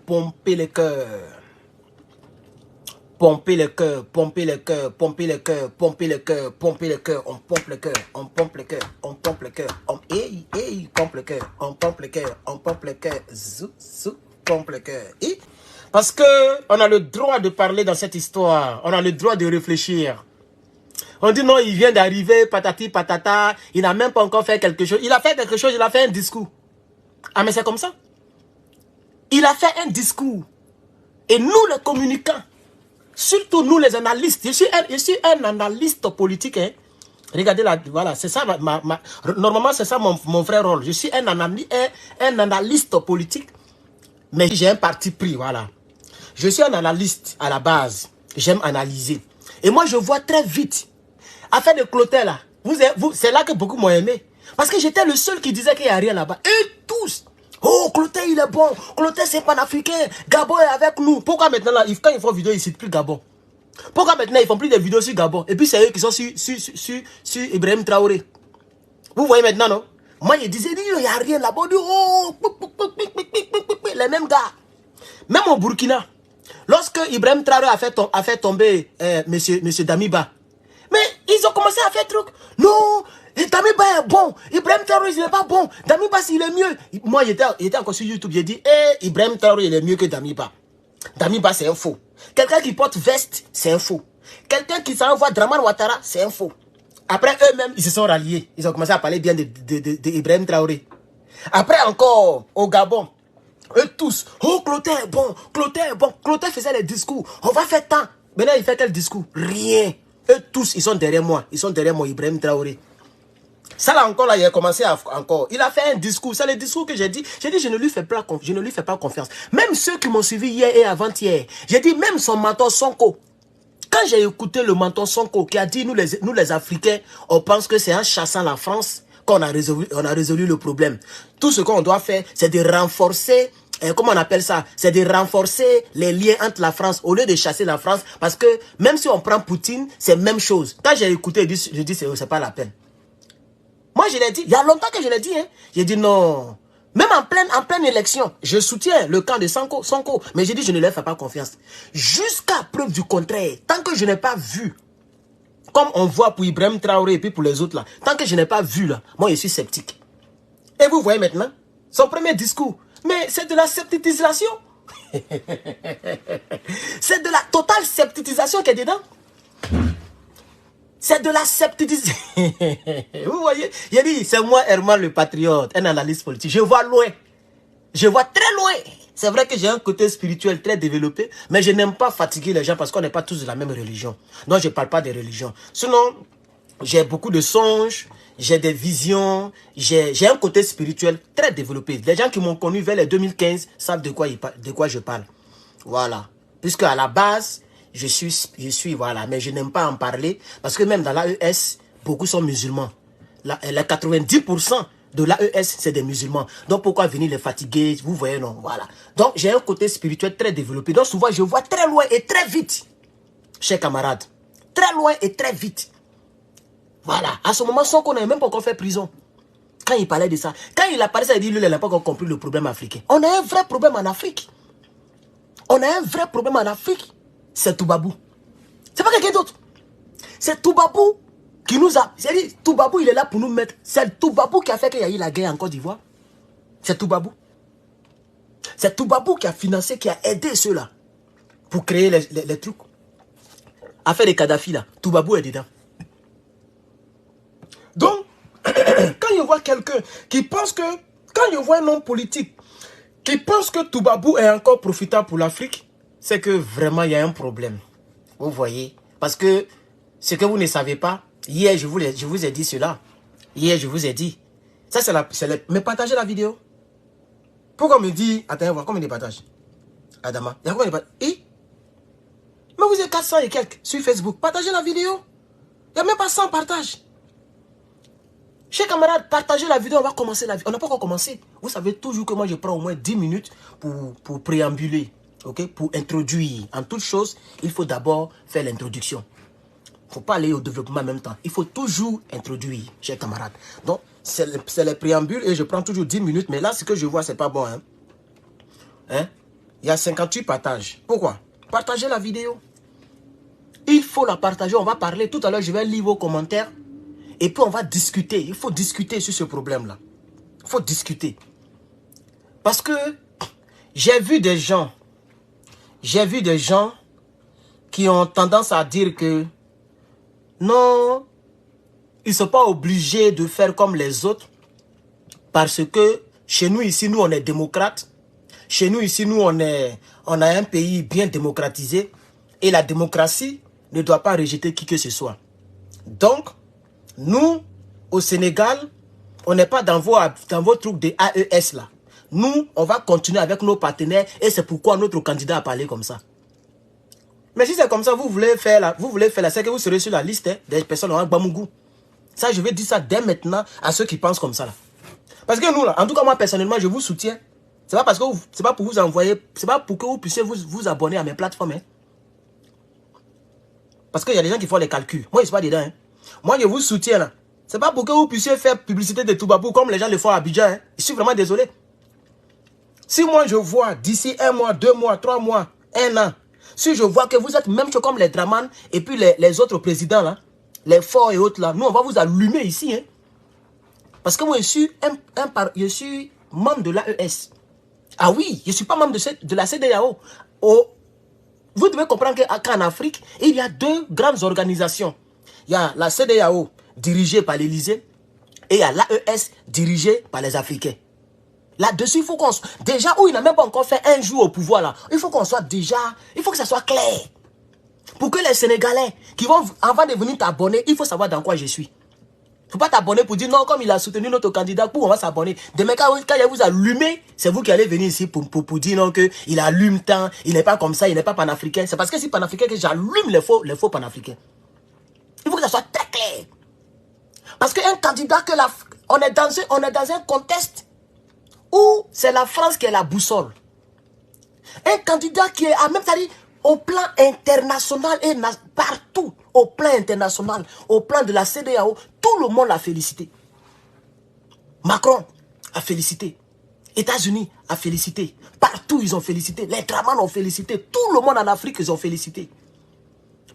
pomper le cœur. Pomper le cœur, pomper le cœur, pomper le cœur, pomper le cœur, pomper le cœur, on pompe le cœur, on pompe le cœur, on pompe le cœur, on pompe le cœur, on pompe le cœur, on pompe le cœur, zou, zou, pompe le cœur. Parce que on a le droit de parler dans cette histoire, on a le droit de réfléchir. On dit non, il vient d'arriver, patati patata, il n'a même pas encore fait quelque chose. Il a fait quelque chose, il a fait un discours. Ah mais c'est comme ça. Il a fait un discours. Et nous les communicants, surtout nous les analystes, je suis un analyste politique. Hein. Regardez là, voilà, c'est ça, normalement c'est ça mon vrai rôle. Je suis un analyste politique, mais j'ai un parti pris, voilà. Je suis un analyste à la base, j'aime analyser. Et moi je vois très vite, affaire de Clotaire là, c'est là que beaucoup m'ont aimé. Parce que j'étais le seul qui disait qu'il n'y a rien là-bas. Et tous, oh Clotaire il est bon, Clotaire c'est panafricain, Gabon est avec nous. Pourquoi maintenant là, quand ils font vidéo, ils ne citent plus Gabon? Pourquoi maintenant ils font plus de vidéos sur Gabon? Et puis c'est eux qui sont sur Ibrahim Traoré. Vous voyez maintenant, non? Moi je disais, il n'y a rien là-bas. Oh, les mêmes gars. Même au Burkina, lorsque Ibrahim Traoré a fait tomber monsieur Damiba, mais ils ont commencé à faire truc. Non, Damiba est bon. Ibrahim Traoré, il n'est pas bon. Damiba, il est mieux. Moi, j'étais encore sur YouTube. J'ai dit, Ibrahim Traoré, il est mieux que Damiba. Damiba, c'est un faux. Quelqu'un qui porte veste, c'est un faux. Quelqu'un qui s'envoie Draman Ouattara, c'est un faux. Après, eux-mêmes, ils se sont ralliés. Ils ont commencé à parler bien de Ibrahim Traoré. Après, encore, au Gabon, eux tous, oh, Clotaire est bon. Clotaire est bon. Clotaire faisait les discours. On va faire tant. Maintenant, il fait quel discours? Rien. Eux tous, ils sont derrière moi. Ils sont derrière moi, Ibrahim Traoré. Ça là encore, là, il a commencé encore. Il a fait un discours. C'est le discours que j'ai dit. J'ai dit, je ne lui fais pas confiance. Même ceux qui m'ont suivi hier et avant-hier. J'ai dit, même son mentor Sonko. Quand j'ai écouté le mentor Sonko qui a dit, nous les Africains, on pense que c'est en chassant la France qu'on a résolu le problème. Tout ce qu'on doit faire, c'est de renforcer, comment on appelle ça? C'est de renforcer les liens entre la France au lieu de chasser la France. Parce que même si on prend Poutine, c'est la même chose. Quand j'ai écouté, je dis, c'est pas la peine. Moi, je l'ai dit, il y a longtemps que je l'ai dit. Hein. J'ai dit non. Même en pleine élection, je soutiens le camp de Sonko. Mais j'ai dit, je ne leur fais pas confiance. Jusqu'à preuve du contraire, tant que je n'ai pas vu, comme on voit pour Ibrahim Traoré et puis pour les autres là, tant que je n'ai pas vu là, moi je suis sceptique. Et vous voyez maintenant, son premier discours, mais c'est de la scepticisation. C'est de la totale scepticisation qui est dedans. C'est de la scepticisation. Vous voyez, j'ai dit, c'est moi Herman le patriote, un analyste politique. Je vois loin. Je vois très loin. C'est vrai que j'ai un côté spirituel très développé, mais je n'aime pas fatiguer les gens parce qu'on n'est pas tous de la même religion. Donc je ne parle pas des religions. Sinon, j'ai beaucoup de songes, j'ai des visions, j'ai un côté spirituel très développé. Les gens qui m'ont connu vers les 2015 savent de quoi je parle. Voilà. Puisque à la base, je suis voilà, mais je n'aime pas en parler parce que même dans l'AES, beaucoup sont musulmans. Les 90% de l'AES, c'est des musulmans. Donc pourquoi venir les fatiguer? Vous voyez, non, voilà. Donc j'ai un côté spirituel très développé. Donc souvent, je vois très loin et très vite, chers camarades. Très loin et très vite. Voilà. À ce moment, Sonko n'a même pas encore fait prison. Quand il parlait de ça, quand il a parlé ça, il dit, lui, il n'a pas encore compris le problème africain. On a un vrai problème en Afrique. On a un vrai problème en Afrique. C'est Toubabou. C'est pas quelqu'un d'autre. C'est Toubabou qui nous a... C'est-à-dire, Toubabou, il est là pour nous mettre... C'est Toubabou qui a fait qu'il y a eu la guerre en Côte d'Ivoire. C'est Toubabou. C'est Toubabou qui a financé, qui a aidé ceux-là pour créer les trucs. Affaire de Kadhafi, là. Toubabou est dedans. Donc, quand je vois quelqu'un qui pense que... Quand je vois un homme politique qui pense que Toubabou est encore profitable pour l'Afrique, c'est que vraiment, il y a un problème. Vous voyez? Parce que ce que vous ne savez pas, hier, je vous ai dit cela. Hier, je vous ai dit. Ça, c'est mais partagez la vidéo. Pourquoi on me dit... Attends, voir combien de partages? Adama, il y a combien de partages? Mais vous êtes 400 et quelques sur Facebook. Partagez la vidéo. Il n'y a même pas 100 partages. Chers camarades, partagez la vidéo, on va commencer la vidéo. On n'a pas encore commencé. Vous savez toujours que moi, je prends au moins 10 minutes pour préambuler. Okay? Pour introduire. En toute chose, il faut d'abord faire l'introduction. Il ne faut pas aller au développement en même temps. Il faut toujours introduire, chers camarades. Donc, c'est les préambules et je prends toujours 10 minutes. Mais là, ce que je vois, ce n'est pas bon. Hein? Il y a 58 partages. Pourquoi? Partagez la vidéo. Il faut la partager. On va parler. Tout à l'heure, je vais lire vos commentaires. Et puis, on va discuter. Il faut discuter sur ce problème-là. Il faut discuter. Parce que j'ai vu des gens qui ont tendance à dire que non, ils ne sont pas obligés de faire comme les autres. Parce que chez nous, ici, nous, on est démocrates. Chez nous, ici, nous, on a un pays bien démocratisé. Et la démocratie ne doit pas rejeter qui que ce soit. Donc, nous, au Sénégal, on n'est pas dans vos trucs de AES là. Nous, on va continuer avec nos partenaires et c'est pourquoi notre candidat a parlé comme ça. Mais si c'est comme ça, vous voulez faire la c'est que vous serez sur la liste des personnes en Gbamougou. Ça, je vais dire ça dès maintenant à ceux qui pensent comme ça là. Parce que nous là, en tout cas moi personnellement, je vous soutiens. C'est pas parce que c'est pas pour vous envoyer, c'est pas pour que vous puissiez vous abonner à mes plateformes. Hein. Parce qu'il y a des gens qui font les calculs. Moi, je ne suis pas dedans. Hein. Moi, je vous soutiens là. C'est pas pour que vous puissiez faire publicité de Toubabou comme les gens le font à Abidjan. Hein. Je suis vraiment désolé. Si moi je vois d'ici 1 mois, 2 mois, 3 mois, 1 an, si je vois que vous êtes même chose comme les Draman et puis les autres présidents là, les forts et autres là, nous on va vous allumer ici. Hein. Parce que moi je suis membre de l'AES. Ah oui, je ne suis pas membre de la CEDEAO. Vous devez comprendre qu'en Afrique, il y a 2 grandes organisations. Il y a la CEDEAO dirigée par l'Élysée et il y a l'AES dirigée par les Africains. Là-dessus, il faut qu'on soit... Déjà, où il n'a même pas encore fait 1 jour au pouvoir, là. Il faut qu'on soit déjà... Il faut que ça soit clair. Pour que les Sénégalais qui vont... Avant de venir t'abonner, il faut savoir dans quoi je suis. Il ne faut pas t'abonner pour dire non, comme il a soutenu notre candidat, pour on va s'abonner. Demain, quand il vous allume, c'est vous qui allez venir ici pour dire non, qu'il allume tant, il n'est pas comme ça, il n'est pas panafricain. C'est parce que c'est panafricain que j'allume les faux panafricains. Il faut que ça soit très clair. Parce qu'un candidat on est dans un contexte où c'est la France qui est la boussole. Un candidat qui est à même, c'est-à-dire au plan international et partout, au plan international, au plan de la CEDEAO, tout le monde l'a félicité. Macron a félicité. États-Unis a félicité. Partout, ils ont félicité. Les Draman ont félicité. Tout le monde en Afrique, ils ont félicité.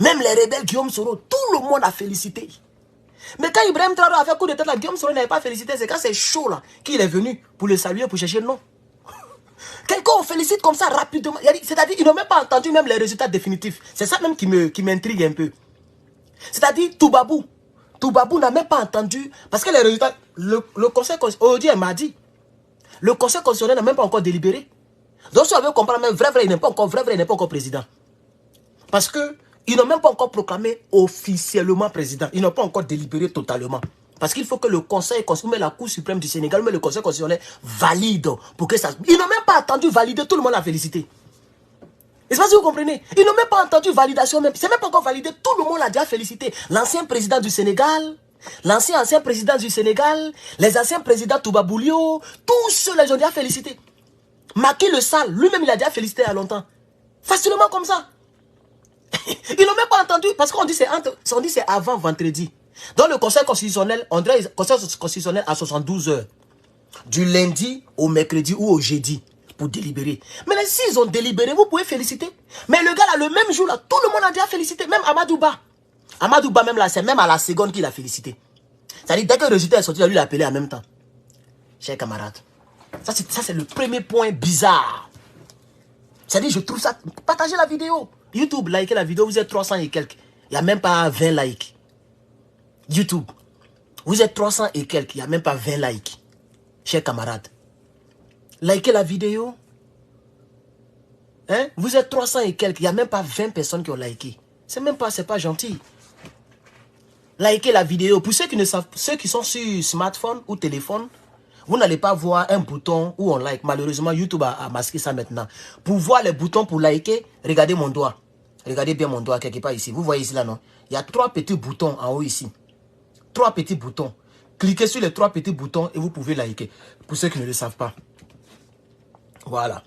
Même les rebelles, Guillaume Soro, tout le monde a félicité. Mais quand Ibrahim Traoré a fait coup de tête, là, Guillaume Soro n'avait pas félicité. C'est quand c'est chaud là qu'il est venu pour le saluer, pour chercher le nom. Quelqu'un on félicite comme ça rapidement. C'est-à-dire qu'ils n'ont même pas entendu même les résultats définitifs. C'est ça même qui m'intrigue un peu. C'est-à-dire Toubabou. Toubabou n'a même pas entendu. Parce que les résultats, le conseil constitutionnel m'a dit. Le conseil constitutionnel n'a même pas encore délibéré. Donc si on veut comprendre, même vrai, il n'est pas encore président. Parce que ils n'ont même pas encore proclamé officiellement président. Ils n'ont pas encore délibéré totalement. Parce qu'il faut que le Conseil constitutionnel, la Cour suprême du Sénégal, mais le Conseil constitutionnel valide pour que ça... Ils n'ont même pas attendu valider, tout le monde a félicité. Est-ce que vous comprenez? Ils n'ont même pas entendu validation même. C'est même pas encore validé, tout le monde l'a déjà félicité. L'ancien président du Sénégal, l'ancien président du Sénégal, les anciens présidents Toubaboulio, tous ceux-là, ils ont déjà félicité. Macky le Sall, lui-même, il a déjà félicité il y a longtemps. Facilement comme ça. Ils n'ont même pas entendu, parce qu'on dit c'est avant vendredi. Dans le Conseil constitutionnel, on dirait le Conseil constitutionnel à 72 heures. Du lundi au mercredi ou au jeudi pour délibérer. Mais s'ils ont délibéré, vous pouvez féliciter. Mais le gars là, le même jour là, tout le monde a déjà félicité. Même Amadouba. Amadouba même là, c'est même à la seconde qu'il a félicité. C'est-à-dire dès que le résultat est sorti, il a lui appelé en même temps. Chers camarades. Ça c'est le premier point bizarre. C'est-à-dire je trouve ça... Partagez la vidéo. YouTube, likez la vidéo, vous êtes 300 et quelques. Il n'y a même pas 20 likes. YouTube, vous êtes 300 et quelques, il n'y a même pas 20 likes. Chers camarades, likez la vidéo. Hein? Vous êtes 300 et quelques, il n'y a même pas 20 personnes qui ont liké. C'est pas gentil. Likez la vidéo. Pour ceux qui ne savent, ceux qui sont sur smartphone ou téléphone, vous n'allez pas voir un bouton où on like. Malheureusement, YouTube a masqué ça maintenant. Pour voir les boutons pour liker, regardez mon doigt. Regardez bien mon doigt quelque part ici. Vous voyez ici là, non? Il y a 3 petits boutons en haut ici. 3 petits boutons. Cliquez sur les 3 petits boutons et vous pouvez liker. Pour ceux qui ne le savent pas. Voilà.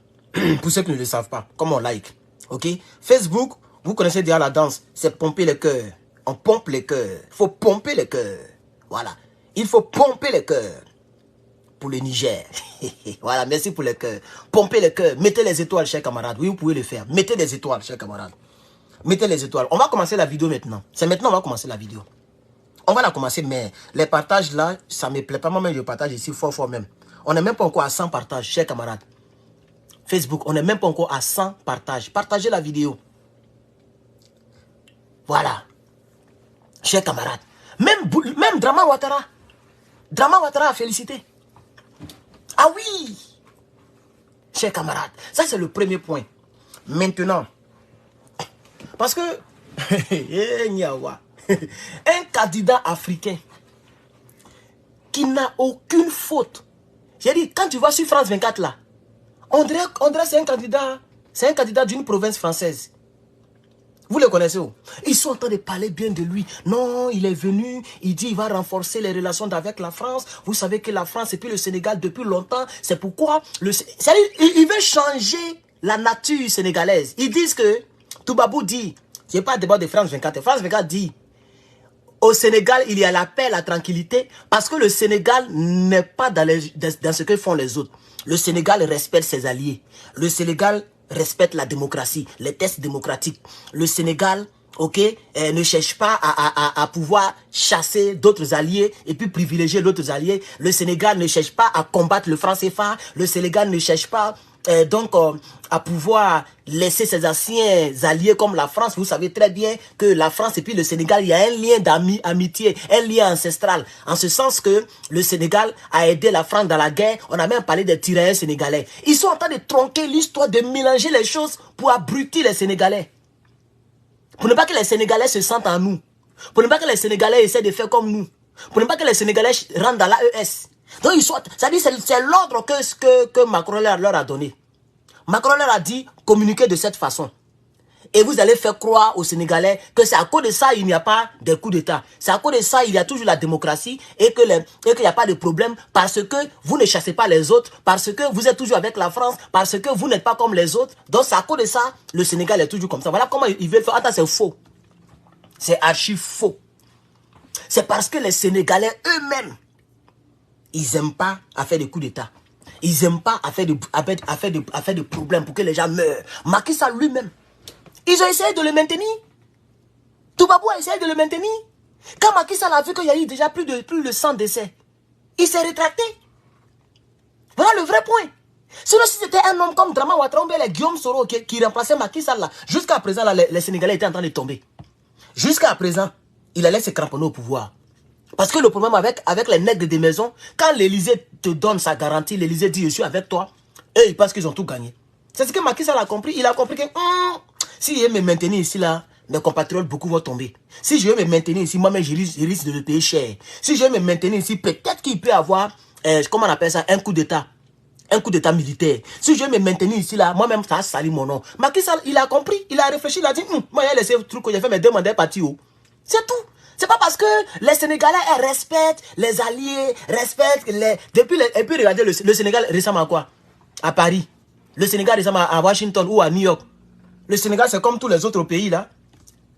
Pour ceux qui ne le savent pas. Comment on like. Ok? Facebook, vous connaissez déjà la danse. C'est pomper le cœur. On pompe les cœurs. Il faut pomper les cœurs. Voilà. Il faut pomper les cœurs. pour le Niger. Voilà, merci pour le cœur. Pompez le cœur. Mettez les étoiles, chers camarades. Oui, vous pouvez le faire. Mettez des étoiles, chers camarades. Mettez les étoiles. On va commencer la vidéo maintenant. C'est maintenant qu'on va commencer la vidéo. On va la commencer, mais les partages là, ça ne me plaît pas. Moi-même, je partage ici fort même. On n'est même pas encore à 100 partages, chers camarades. Facebook, on n'est même pas encore à 100 partages. Partagez la vidéo. Voilà. Chers camarades. Même Drama Ouattara. Drama Ouattara a félicité. Ah oui. Chers camarades. Ça, c'est le premier point. Maintenant. Parce que... un candidat africain qui n'a aucune faute. J'ai dit, quand tu vas sur France 24 là, on dirait c'est un candidat d'une province française. Vous le connaissez où? Ils sont en train de parler bien de lui. Non, il est venu, il dit il va renforcer les relations avec la France. Vous savez que la France et puis le Sénégal depuis longtemps. C'est pourquoi il veut changer la nature sénégalaise. Ils disent que, Toubabou dit, il n'y a pas de débat de France 24. France 24 dit, au Sénégal, il y a la paix, la tranquillité, parce que le Sénégal n'est pas dans ce que font les autres. Le Sénégal respecte ses alliés. Le Sénégal respecte la démocratie, les tests démocratiques. Le Sénégal, ok, ne cherche pas à pouvoir chasser d'autres alliés et puis privilégier d'autres alliés. Le Sénégal ne cherche pas à combattre le franc CFA. Le Sénégal ne cherche pas à pouvoir laisser ses anciens alliés comme la France. Vous savez très bien que la France et puis le Sénégal, il y a un lien d'amitié, un lien ancestral. En ce sens que le Sénégal a aidé la France dans la guerre. On a même parlé des tirailleurs sénégalais. Ils sont en train de tronquer l'histoire, de mélanger les choses pour abrutir les Sénégalais. Pour ne pas que les Sénégalais se sentent en nous. Pour ne pas que les Sénégalais essaient de faire comme nous. Pour ne pas que les Sénégalais rentrent dans l'AES. Donc, c'est l'ordre que Macron leur a donné. Macron leur a dit, communiquez de cette façon. Et vous allez faire croire aux Sénégalais que c'est à cause de ça, il n'y a pas de coup d'État. C'est à cause de ça, il y a toujours la démocratie et qu'il n'y a pas de problème parce que vous ne chassez pas les autres, parce que vous êtes toujours avec la France, parce que vous n'êtes pas comme les autres. Donc, c'est à cause de ça, le Sénégal est toujours comme ça. Voilà comment ils veulent faire. Attends, c'est faux. C'est archi faux. C'est parce que les Sénégalais eux-mêmes, ils n'aiment pas à faire des coups d'État. Ils n'aiment pas à faire des problèmes pour que les gens meurent. Macky Sall lui-même, ils ont essayé de le maintenir. Toubabou a essayé de le maintenir. Quand Macky Sall a vu qu'il y a eu déjà plus de 100 décès, il s'est rétracté. Voilà le vrai point. Sinon, si c'était un homme comme Drama Ouattara ou les Guillaume Soro qui remplaçait Macky Sall là, jusqu'à présent, là, les Sénégalais étaient en train de tomber. Jusqu'à présent, il allait se cramponner au pouvoir. Parce que le problème avec les nègres des maisons, quand l'Élysée te donne sa garantie, l'Élysée dit je suis avec toi, eux ils pensent qu'ils ont tout gagné. C'est ce que Macky Sall a compris. Il a compris que si je vais me maintenir ici là, mes compatriotes beaucoup vont tomber. Si je vais me maintenir ici, moi-même je risque de le payer cher. Si je vais me maintenir ici, peut-être qu'il peut avoir, comment on appelle ça, un coup d'État. Un coup d'État militaire. Si je vais me maintenir ici là, moi-même ça salit mon nom. Macky Sall, il a compris, il a réfléchi, il a dit, moi il a laissé le truc que j'ai fait, mes deux mandats partis où. C'est tout. C'est pas parce que les Sénégalais respectent les alliés, respectent les... Et puis regardez le Sénégal récemment à quoi? À Paris. Le Sénégal récemment à Washington ou à New York. Le Sénégal c'est comme tous les autres pays là.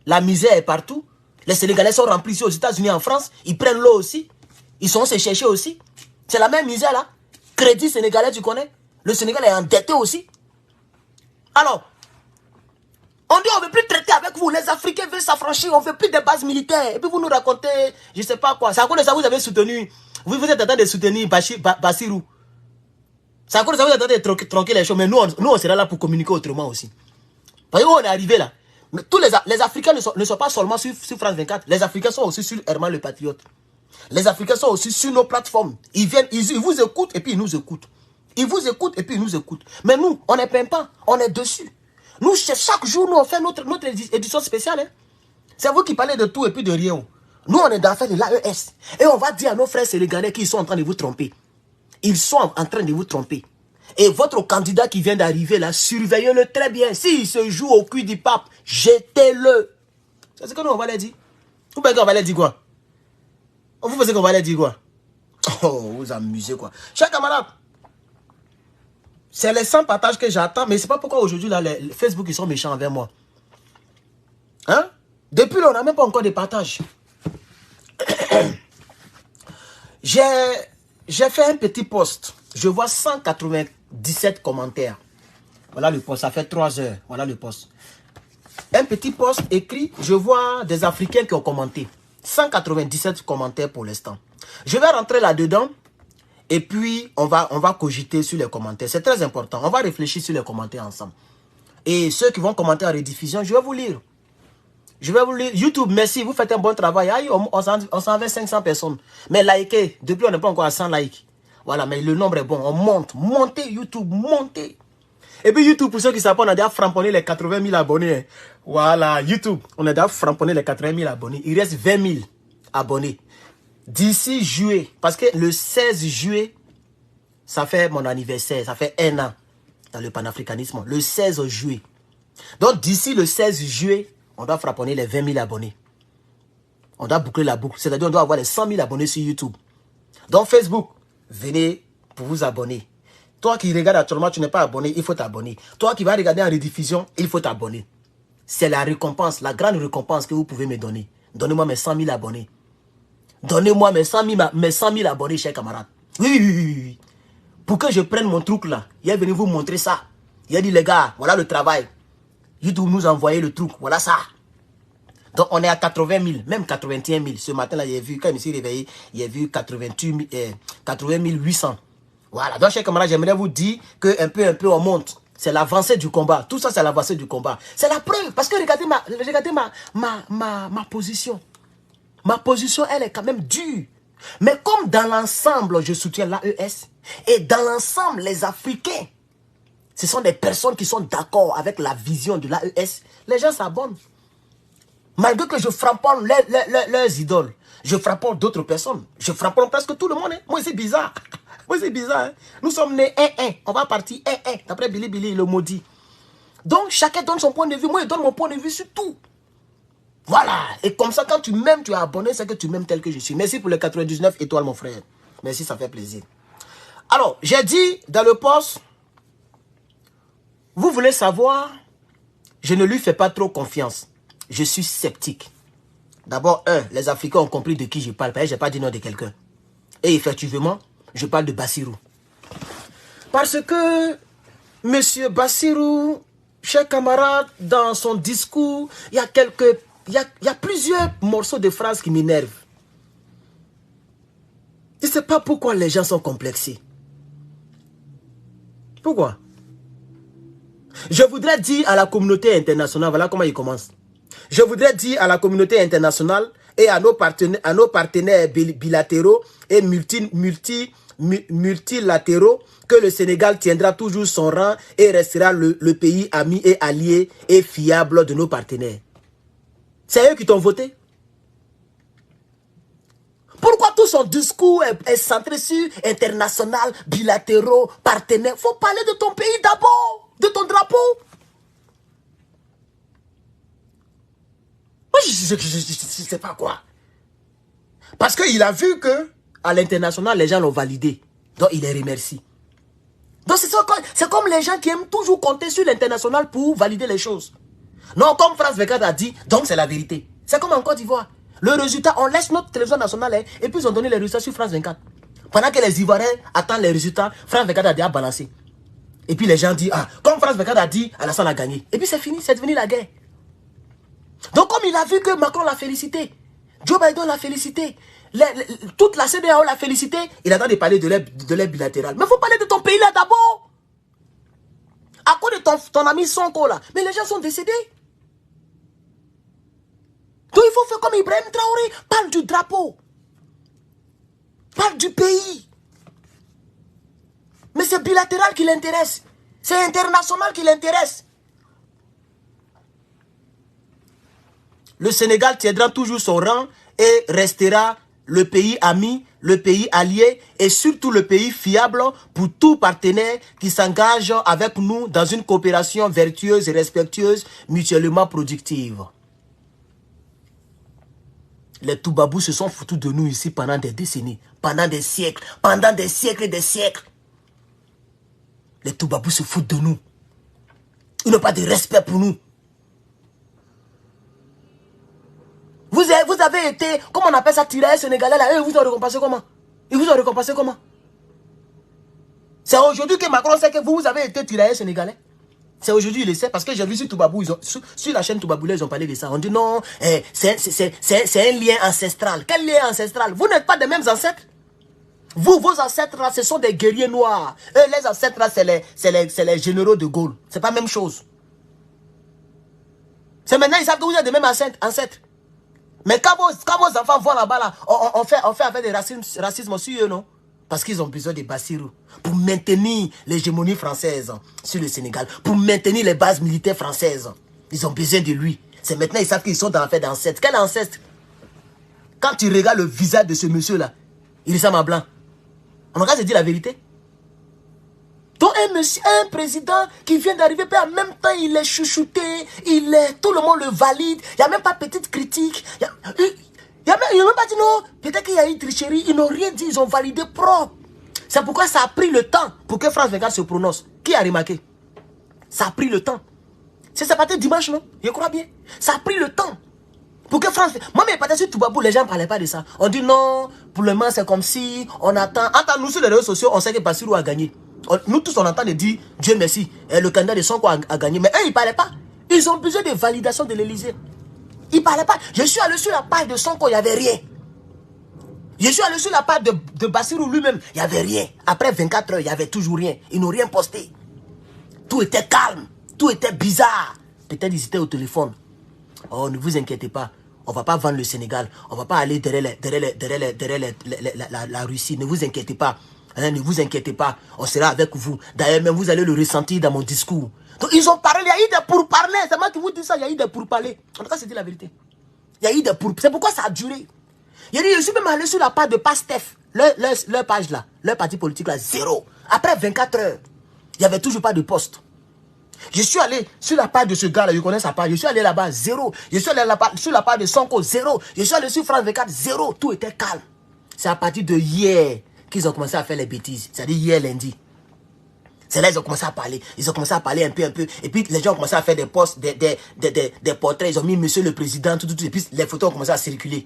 La misère est partout. Les Sénégalais sont remplis ici aux États-Unis, en France. Ils prennent l'eau aussi. Ils sont se chercher aussi. C'est la même misère là. Crédit sénégalais, tu connais? Le Sénégal est endetté aussi. Alors, on dit on ne veut plus traiter avec vous. Les Africains veulent s'affranchir. On ne veut plus de bases militaires. Et puis vous nous racontez, je ne sais pas quoi. C'est à cause de ça que vous avez soutenu. Vous êtes en train de soutenir Bassirou. C'est à cause de ça que vous êtes en train de tronquer les choses. Mais nous, on sera là pour communiquer autrement aussi. Parce que où on est arrivé là. Mais tous les Africains ne sont pas seulement sur France 24. Les Africains sont aussi sur Herman le Patriote. Les Africains sont aussi sur nos plateformes. Ils viennent, ils vous écoutent et puis ils nous écoutent. Ils vous écoutent et puis ils nous écoutent. Mais nous, on ne peint pas. On est dessus. Nous, chaque jour, nous, on fait notre édition spéciale. Hein. C'est vous qui parlez de tout et puis de rien. Nous, on est dans l'affaire de l'AES. Et on va dire à nos frères sénégalais qu'ils sont en train de vous tromper. Ils sont en train de vous tromper. Et votre candidat qui vient d'arriver là, surveillez-le très bien. S'il se joue au cul du pape, jetez-le. C'est ce que nous, on va leur dire. Vous pensez qu'on va leur dire quoi? Vous pensez qu'on va leur dire quoi? Oh, vous amusez quoi. Chers camarades, c'est les 100 partages que j'attends, mais c'est pas pourquoi aujourd'hui, là, les Facebook, ils sont méchants envers moi. Hein? Depuis là, on n'a même pas encore de partages. j'ai fait un petit post. Je vois 197 commentaires. Voilà le post, ça fait 3 heures. Voilà le post. Un petit post écrit, je vois des Africains qui ont commenté. 197 commentaires pour l'instant. Je vais rentrer là-dedans et puis on va cogiter sur les commentaires. C'est très important. On va réfléchir sur les commentaires ensemble. Et ceux qui vont commenter en rediffusion, je vais vous lire. Je vais vous lire. YouTube, merci, vous faites un bon travail. Aïe, on s'en va 500 personnes. Mais likez, depuis on n'est pas encore à 100 likes. Voilà, mais le nombre est bon. On monte. Montez YouTube, montez. Et puis YouTube, pour ceux qui savent, on a déjà framponné les 80 000 abonnés. Voilà, YouTube, on a déjà framponné les 80 000 abonnés. Il reste 20 000 abonnés. D'ici juillet, parce que le 16 juillet, ça fait mon anniversaire, ça fait 1 an dans le panafricanisme. Le 16 juillet. Donc d'ici le 16 juillet, on doit frapponner les 20 000 abonnés. On doit boucler la boucle. C'est-à-dire on doit avoir les 100 000 abonnés sur YouTube. Donc Facebook, venez pour vous abonner. Toi qui regardes actuellement, tu n'es pas abonné, il faut t'abonner. Toi qui vas regarder en rediffusion, il faut t'abonner. C'est la récompense, la grande récompense que vous pouvez me donner. Donnez-moi mes 100 000 abonnés. Donnez-moi mes 100 000 abonnés, chers camarades. Oui. Pour que je prenne mon truc là, il est venu vous montrer ça. Il a dit, les gars, voilà le travail. YouTube nous a envoyé le truc, voilà ça. Donc on est à 80 000, même 81 000. Ce matin là, j'ai vu, quand je me suis réveillé, j'ai vu 80 800. Voilà, donc chers camarades, j'aimerais vous dire qu'un peu on monte. C'est l'avancée du combat. Tout ça, c'est l'avancée du combat. C'est la preuve. Parce que regardez ma position. Ma position, elle est quand même dure. Mais comme dans l'ensemble, je soutiens l'AES. Et dans l'ensemble, les Africains, ce sont des personnes qui sont d'accord avec la vision de l'AES. Les gens s'abonnent. Malgré que je framponne leurs idoles, je framponne d'autres personnes. Je framponne presque tout le monde. Hein. Moi, c'est bizarre. Moi, c'est bizarre. Hein. Nous sommes nés 1-1. On va partir 1-1. D'après Billy, le maudit. Donc, chacun donne son point de vue. Moi, je donne mon point de vue sur tout. Voilà. Et comme ça, quand tu m'aimes, tu es abonné, c'est que tu m'aimes tel que je suis. Merci pour les 99 étoiles, mon frère. Merci, ça fait plaisir. Alors, j'ai dit dans le post, vous voulez savoir, je ne lui fais pas trop confiance. Je suis sceptique. D'abord, les Africains ont compris de qui je parle. Je n'ai pas dit nom de quelqu'un. Et effectivement, je parle de Bassirou. Parce que M. Bassirou, chers camarades, dans son discours, il y a plusieurs morceaux de phrases qui m'énervent. Je ne sais pas pourquoi les gens sont complexés. Pourquoi? Je voudrais dire à la communauté internationale, voilà comment il commence. Je voudrais dire à la communauté internationale et à nos partenaires bilatéraux et multilatéraux que le Sénégal tiendra toujours son rang et restera le pays ami et allié et fiable de nos partenaires. C'est eux qui t'ont voté. Pourquoi tout son discours est centré sur international, bilatéraux, partenaires? Il faut parler de ton pays d'abord, de ton drapeau. Moi, je ne sais pas quoi. Parce qu'il a vu que à l'international, les gens l'ont validé. Donc, il les remercie. Donc, c'est comme les gens qui aiment toujours compter sur l'international pour valider les choses. Non, comme France 24 a dit, donc c'est la vérité. C'est comme en Côte d'Ivoire. Le résultat, on laisse notre télévision nationale hein, et puis ils ont donné les résultats sur France 24. Pendant que les Ivoiriens attendent les résultats, France 24 a déjà balancé. Et puis les gens disent, ah, comme France 24 a dit, Alassane a gagné. Et puis c'est fini, c'est devenu la guerre. Donc comme il a vu que Macron l'a félicité, Joe Biden l'a félicité, toute la CEDEAO l'a félicité, il attend de parler de l'aide bilatérale. Mais il faut parler de ton pays là d'abord. À cause de ton ami Sonko là. Mais les gens sont décédés. Donc il faut faire comme Ibrahim Traoré. Parle du drapeau. Parle du pays. Mais c'est bilatéral qui l'intéresse. C'est international qui l'intéresse. Le Sénégal tiendra toujours son rang et restera le pays ami, le pays allié et surtout le pays fiable pour tout partenaire qui s'engage avec nous dans une coopération vertueuse et respectueuse, mutuellement productive. Les Toubabous se sont foutus de nous ici pendant des décennies, pendant des siècles et des siècles. Les Toubabous se foutent de nous. Ils n'ont pas de respect pour nous. Vous avez été, comment on appelle ça, tiré sénégalais là, ils vous ont récompensé comment? Ils vous ont récompensé comment? C'est aujourd'hui que Macron sait que vous avez été tiraillé sénégalais. C'est aujourd'hui, il le sait, parce que j'ai vu sur Toubabou, sur la chaîne Toubabou, ils ont parlé de ça. On dit non, c'est un lien ancestral. Quel lien ancestral? Vous n'êtes pas des mêmes ancêtres. Vous, vos ancêtres là, ce sont des guerriers noirs. Eux, les ancêtres là, c'est les généraux de Gaulle. C'est pas la même chose. C'est maintenant, ils savent que vous êtes des mêmes ancêtres. Mais quand vos enfants vont là-bas, là, on fait avec des racisme sur eux, non? Parce qu'ils ont besoin de Bassirou pour maintenir l'hégémonie française sur le Sénégal, pour maintenir les bases militaires françaises. Ils ont besoin de lui. C'est maintenant, ils savent qu'ils sont dans l'affaire d'ancêtre. Quel ancêtre? Quand tu regardes le visage de ce monsieur-là, il ressemble à blanc. On va se dire la vérité. Donc un président qui vient d'arriver, en même temps, il est chouchouté, tout le monde le valide, il n'y a même pas petite critique. Il n'a même pas dit non, peut-être qu'il y a eu tricherie, ils n'ont rien dit, ils ont validé propre. C'est pourquoi ça a pris le temps pour que France 24 se prononce. Qui a remarqué? Ça a pris le temps. C'est parti dimanche, non? Je crois bien. Ça a pris le temps pour que France... Moi, mais peut-être sur Toubabou, les gens ne parlaient pas de ça. On dit non, pour le moment, c'est comme si on attend. Attends, nous sur les réseaux sociaux, on sait que Bassirou a gagné. Nous tous, on entend de dire Dieu merci, le candidat de Sonko a gagné. Mais eux, ils ne parlaient pas. Ils ont besoin de validation de l'Élysée. Ils ne parlaient pas. Je suis allé sur la page de Sonko, il n'y avait rien. Je suis allé sur la page de Bassirou lui-même, il n'y avait rien. Après 24 heures, il n'y avait toujours rien. Ils n'ont rien posté. Tout était calme. Tout était bizarre. Peut-être ils étaient au téléphone. Oh, ne vous inquiétez pas. On ne va pas vendre le Sénégal. On ne va pas aller derrière la Russie. Ne vous inquiétez pas. Hein, ne vous inquiétez pas. On sera avec vous. D'ailleurs, même vous allez le ressentir dans mon discours. Donc, ils ont parlé. Il y a eu des pourparlers. C'est moi qui vous dis ça. Il y a eu des pourparlers. En tout cas, c'est dit la vérité. Il y a eu des pourparlers. C'est pourquoi ça a duré. Il y a dit, je suis même allé sur la page de Pastef. Leur page là. Leur parti politique là. Zéro. Après 24 heures, il n'y avait toujours pas de poste. Je suis allé sur la page de ce gars-là, je connais sa page. Je suis allé là-bas, zéro. Je suis allé sur la page de Sonko, zéro. Je suis allé sur France 24, zéro. Tout était calme. C'est à partir de hier qu'ils ont commencé à faire les bêtises. C'est-à-dire hier lundi. C'est là qu'ils ont commencé à parler. Ils ont commencé à parler un peu. Et puis les gens ont commencé à faire des posts, des portraits. Ils ont mis Monsieur le Président, tout. Et puis les photos ont commencé à circuler.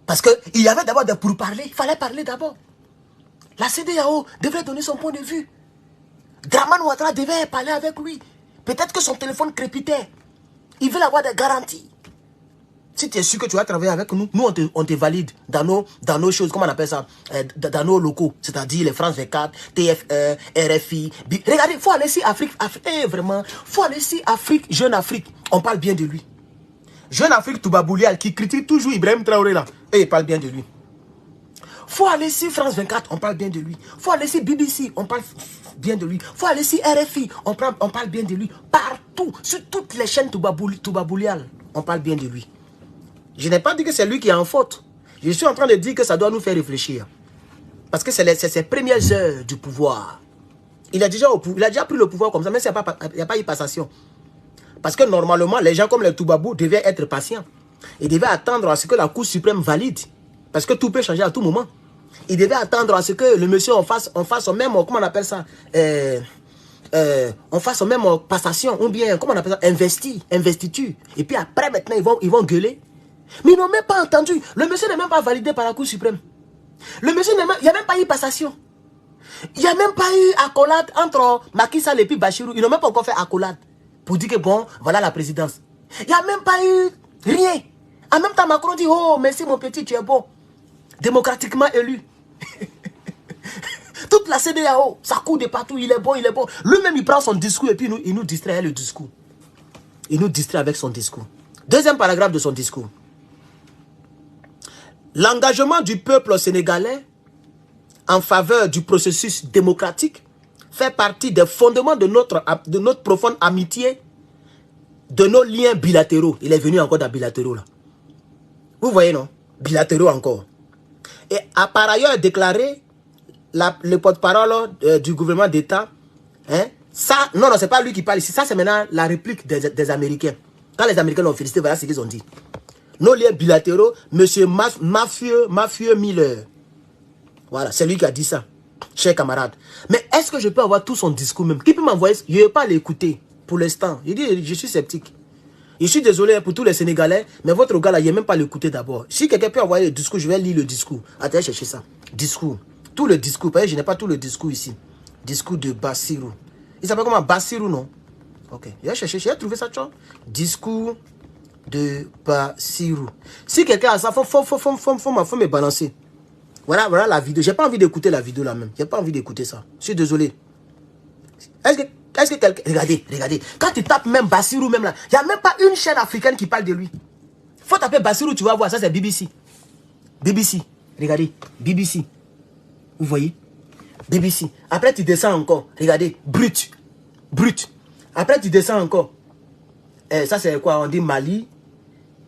Parce qu'il y avait d'abord des pourparlers. Il fallait parler d'abord. La CEDEAO devrait donner son point de vue. Draman Ouattara devait parler avec lui. Peut-être que son téléphone crépitait. Il veut avoir des garanties. Si tu es sûr que tu vas travailler avec nous, on te valide dans nos choses, comment on appelle ça, dans nos locaux. C'est-à-dire les France 24, TF1, RFI. Regardez, il faut aller ici Afrique, vraiment, il faut aller ici Afrique, Jeune Afrique. On parle bien de lui. Jeune Afrique Toubaboulial qui critique toujours Ibrahim Traoré là. Et il parle bien de lui. Faut aller ici France 24, on parle bien de lui. Faut aller ici BBC, on parle bien de lui. Faut aller ici RFI, on parle bien de lui. Partout, sur toutes les chaînes Toubaboulial, on parle bien de lui. Je n'ai pas dit que c'est lui qui est en faute. Je suis en train de dire que ça doit nous faire réfléchir. Parce que c'est ses premières heures du pouvoir. Il a déjà pris le pouvoir comme ça, mais il n'y a pas eu passation. Parce que normalement, les gens comme les Toubabou devaient être patients. Ils devaient attendre à ce que la Cour suprême valide. Parce que tout peut changer à tout moment. Il devait attendre à ce que le monsieur on fasse même, comment on appelle ça, on fasse même passation, ou bien, comment on appelle ça, investiture. Et puis après, maintenant, ils vont gueuler. Mais ils n'ont même pas entendu. Le monsieur n'est même pas validé par la Cour suprême. Le monsieur, il n'y a même pas eu passation. Il n'y a même pas eu accolade entre Macky Sall et puis Bachirou. Ils n'ont même pas encore fait accolade. Pour dire que bon, voilà la présidence. Il n'y a même pas eu rien. En même temps, Macron dit, oh, merci mon petit, tu es bon. Démocratiquement élu. Toute la CEDEAO, ça court de partout, il est bon, il est bon. Lui-même, il prend son discours et puis il nous distrait avec le discours. Il nous distrait avec son discours. Deuxième paragraphe de son discours. L'engagement du peuple sénégalais en faveur du processus démocratique fait partie des fondements de notre profonde amitié, de nos liens bilatéraux. Il est venu encore dans bilatéraux là. Vous voyez non? Bilatéraux encore. Et a par ailleurs déclaré le porte-parole du gouvernement d'État. Hein, ça, non, c'est pas lui qui parle ici. Ça, c'est maintenant la réplique des Américains. Quand les Américains l'ont félicité, voilà ce qu'ils ont dit. Nos liens bilatéraux, monsieur Mafieux Miller. Voilà, c'est lui qui a dit ça, cher camarade. Mais est-ce que je peux avoir tout son discours même? Qui peut m'envoyer? Je ne vais pas l'écouter pour l'instant. Je dis, je suis sceptique. Je suis désolé pour tous les Sénégalais, mais votre gars là, il ne même pas l'écouter d'abord. Si quelqu'un peut envoyer le discours, je vais lire le discours. Attendez, chercher ça. Discours. tout le discours. Vous voyez, je n'ai pas tout le discours ici. Discours de Bassirou. Il s'appelle comment? Bassirou, non? Ok. J'ai cherché, j'ai trouvé ça, tu vois. Discours de Bassirou. Si quelqu'un a ça, faut me balancer. Voilà la vidéo. J'ai pas envie d'écouter la vidéo là même. J'ai pas envie d'écouter ça. Je suis désolé. Est-ce que quelqu'un... Regardez. Quand tu tapes même Bassirou même là, il n'y a même pas une chaîne africaine qui parle de lui. Faut taper Bassirou, tu vas voir. Ça c'est BBC. BBC. Regardez. BBC. Vous voyez? BBC. Après tu descends encore. Regardez. Brut. Après tu descends encore. Ça c'est quoi? On dit Mali.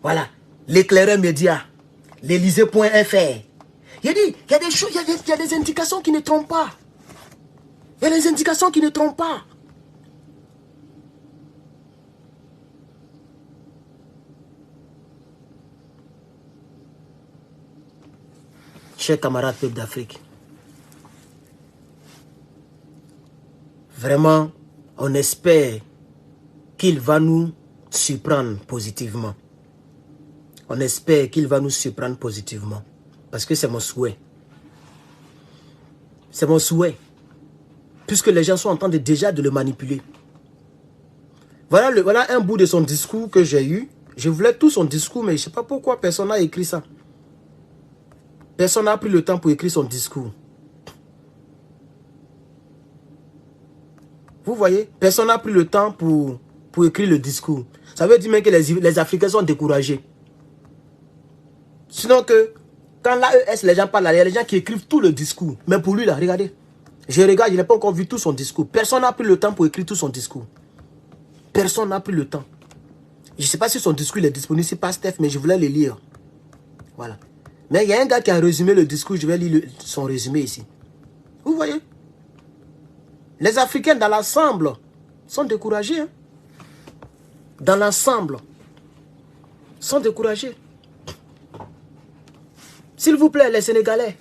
Voilà. L'éclaireur média. L'Elysée.fr. Il y a des choses, il y a des indications qui ne trompent pas. Il y a des indications qui ne trompent pas. Chers camarades peuple d'Afrique, vraiment, on espère qu'il va nous surprendre positivement. On espère qu'il va nous surprendre positivement. Parce que c'est mon souhait. C'est mon souhait. Puisque les gens sont en train déjà de le manipuler. Voilà un bout de son discours que j'ai eu. Je voulais tout son discours, mais je ne sais pas pourquoi personne n'a écrit ça. Personne n'a pris le temps pour écrire son discours. Vous voyez? Personne n'a pris le temps pour écrire le discours. Ça veut dire même que les Africains sont découragés. Sinon que, quand l'AES, les gens parlent, il y a les gens qui écrivent tout le discours. Mais pour lui, là, regardez. Je regarde, je n'ai pas encore vu tout son discours. Personne n'a pris le temps pour écrire tout son discours. Personne n'a pris le temps. Je ne sais pas si son discours est disponible sur Pastef, mais je voulais le lire. Voilà. Mais il y a un gars qui a résumé le discours, je vais lire son résumé ici. Vous voyez? Les Africains dans l'ensemble sont découragés. Hein? Dans l'ensemble, sont découragés. S'il vous plaît, les Sénégalais,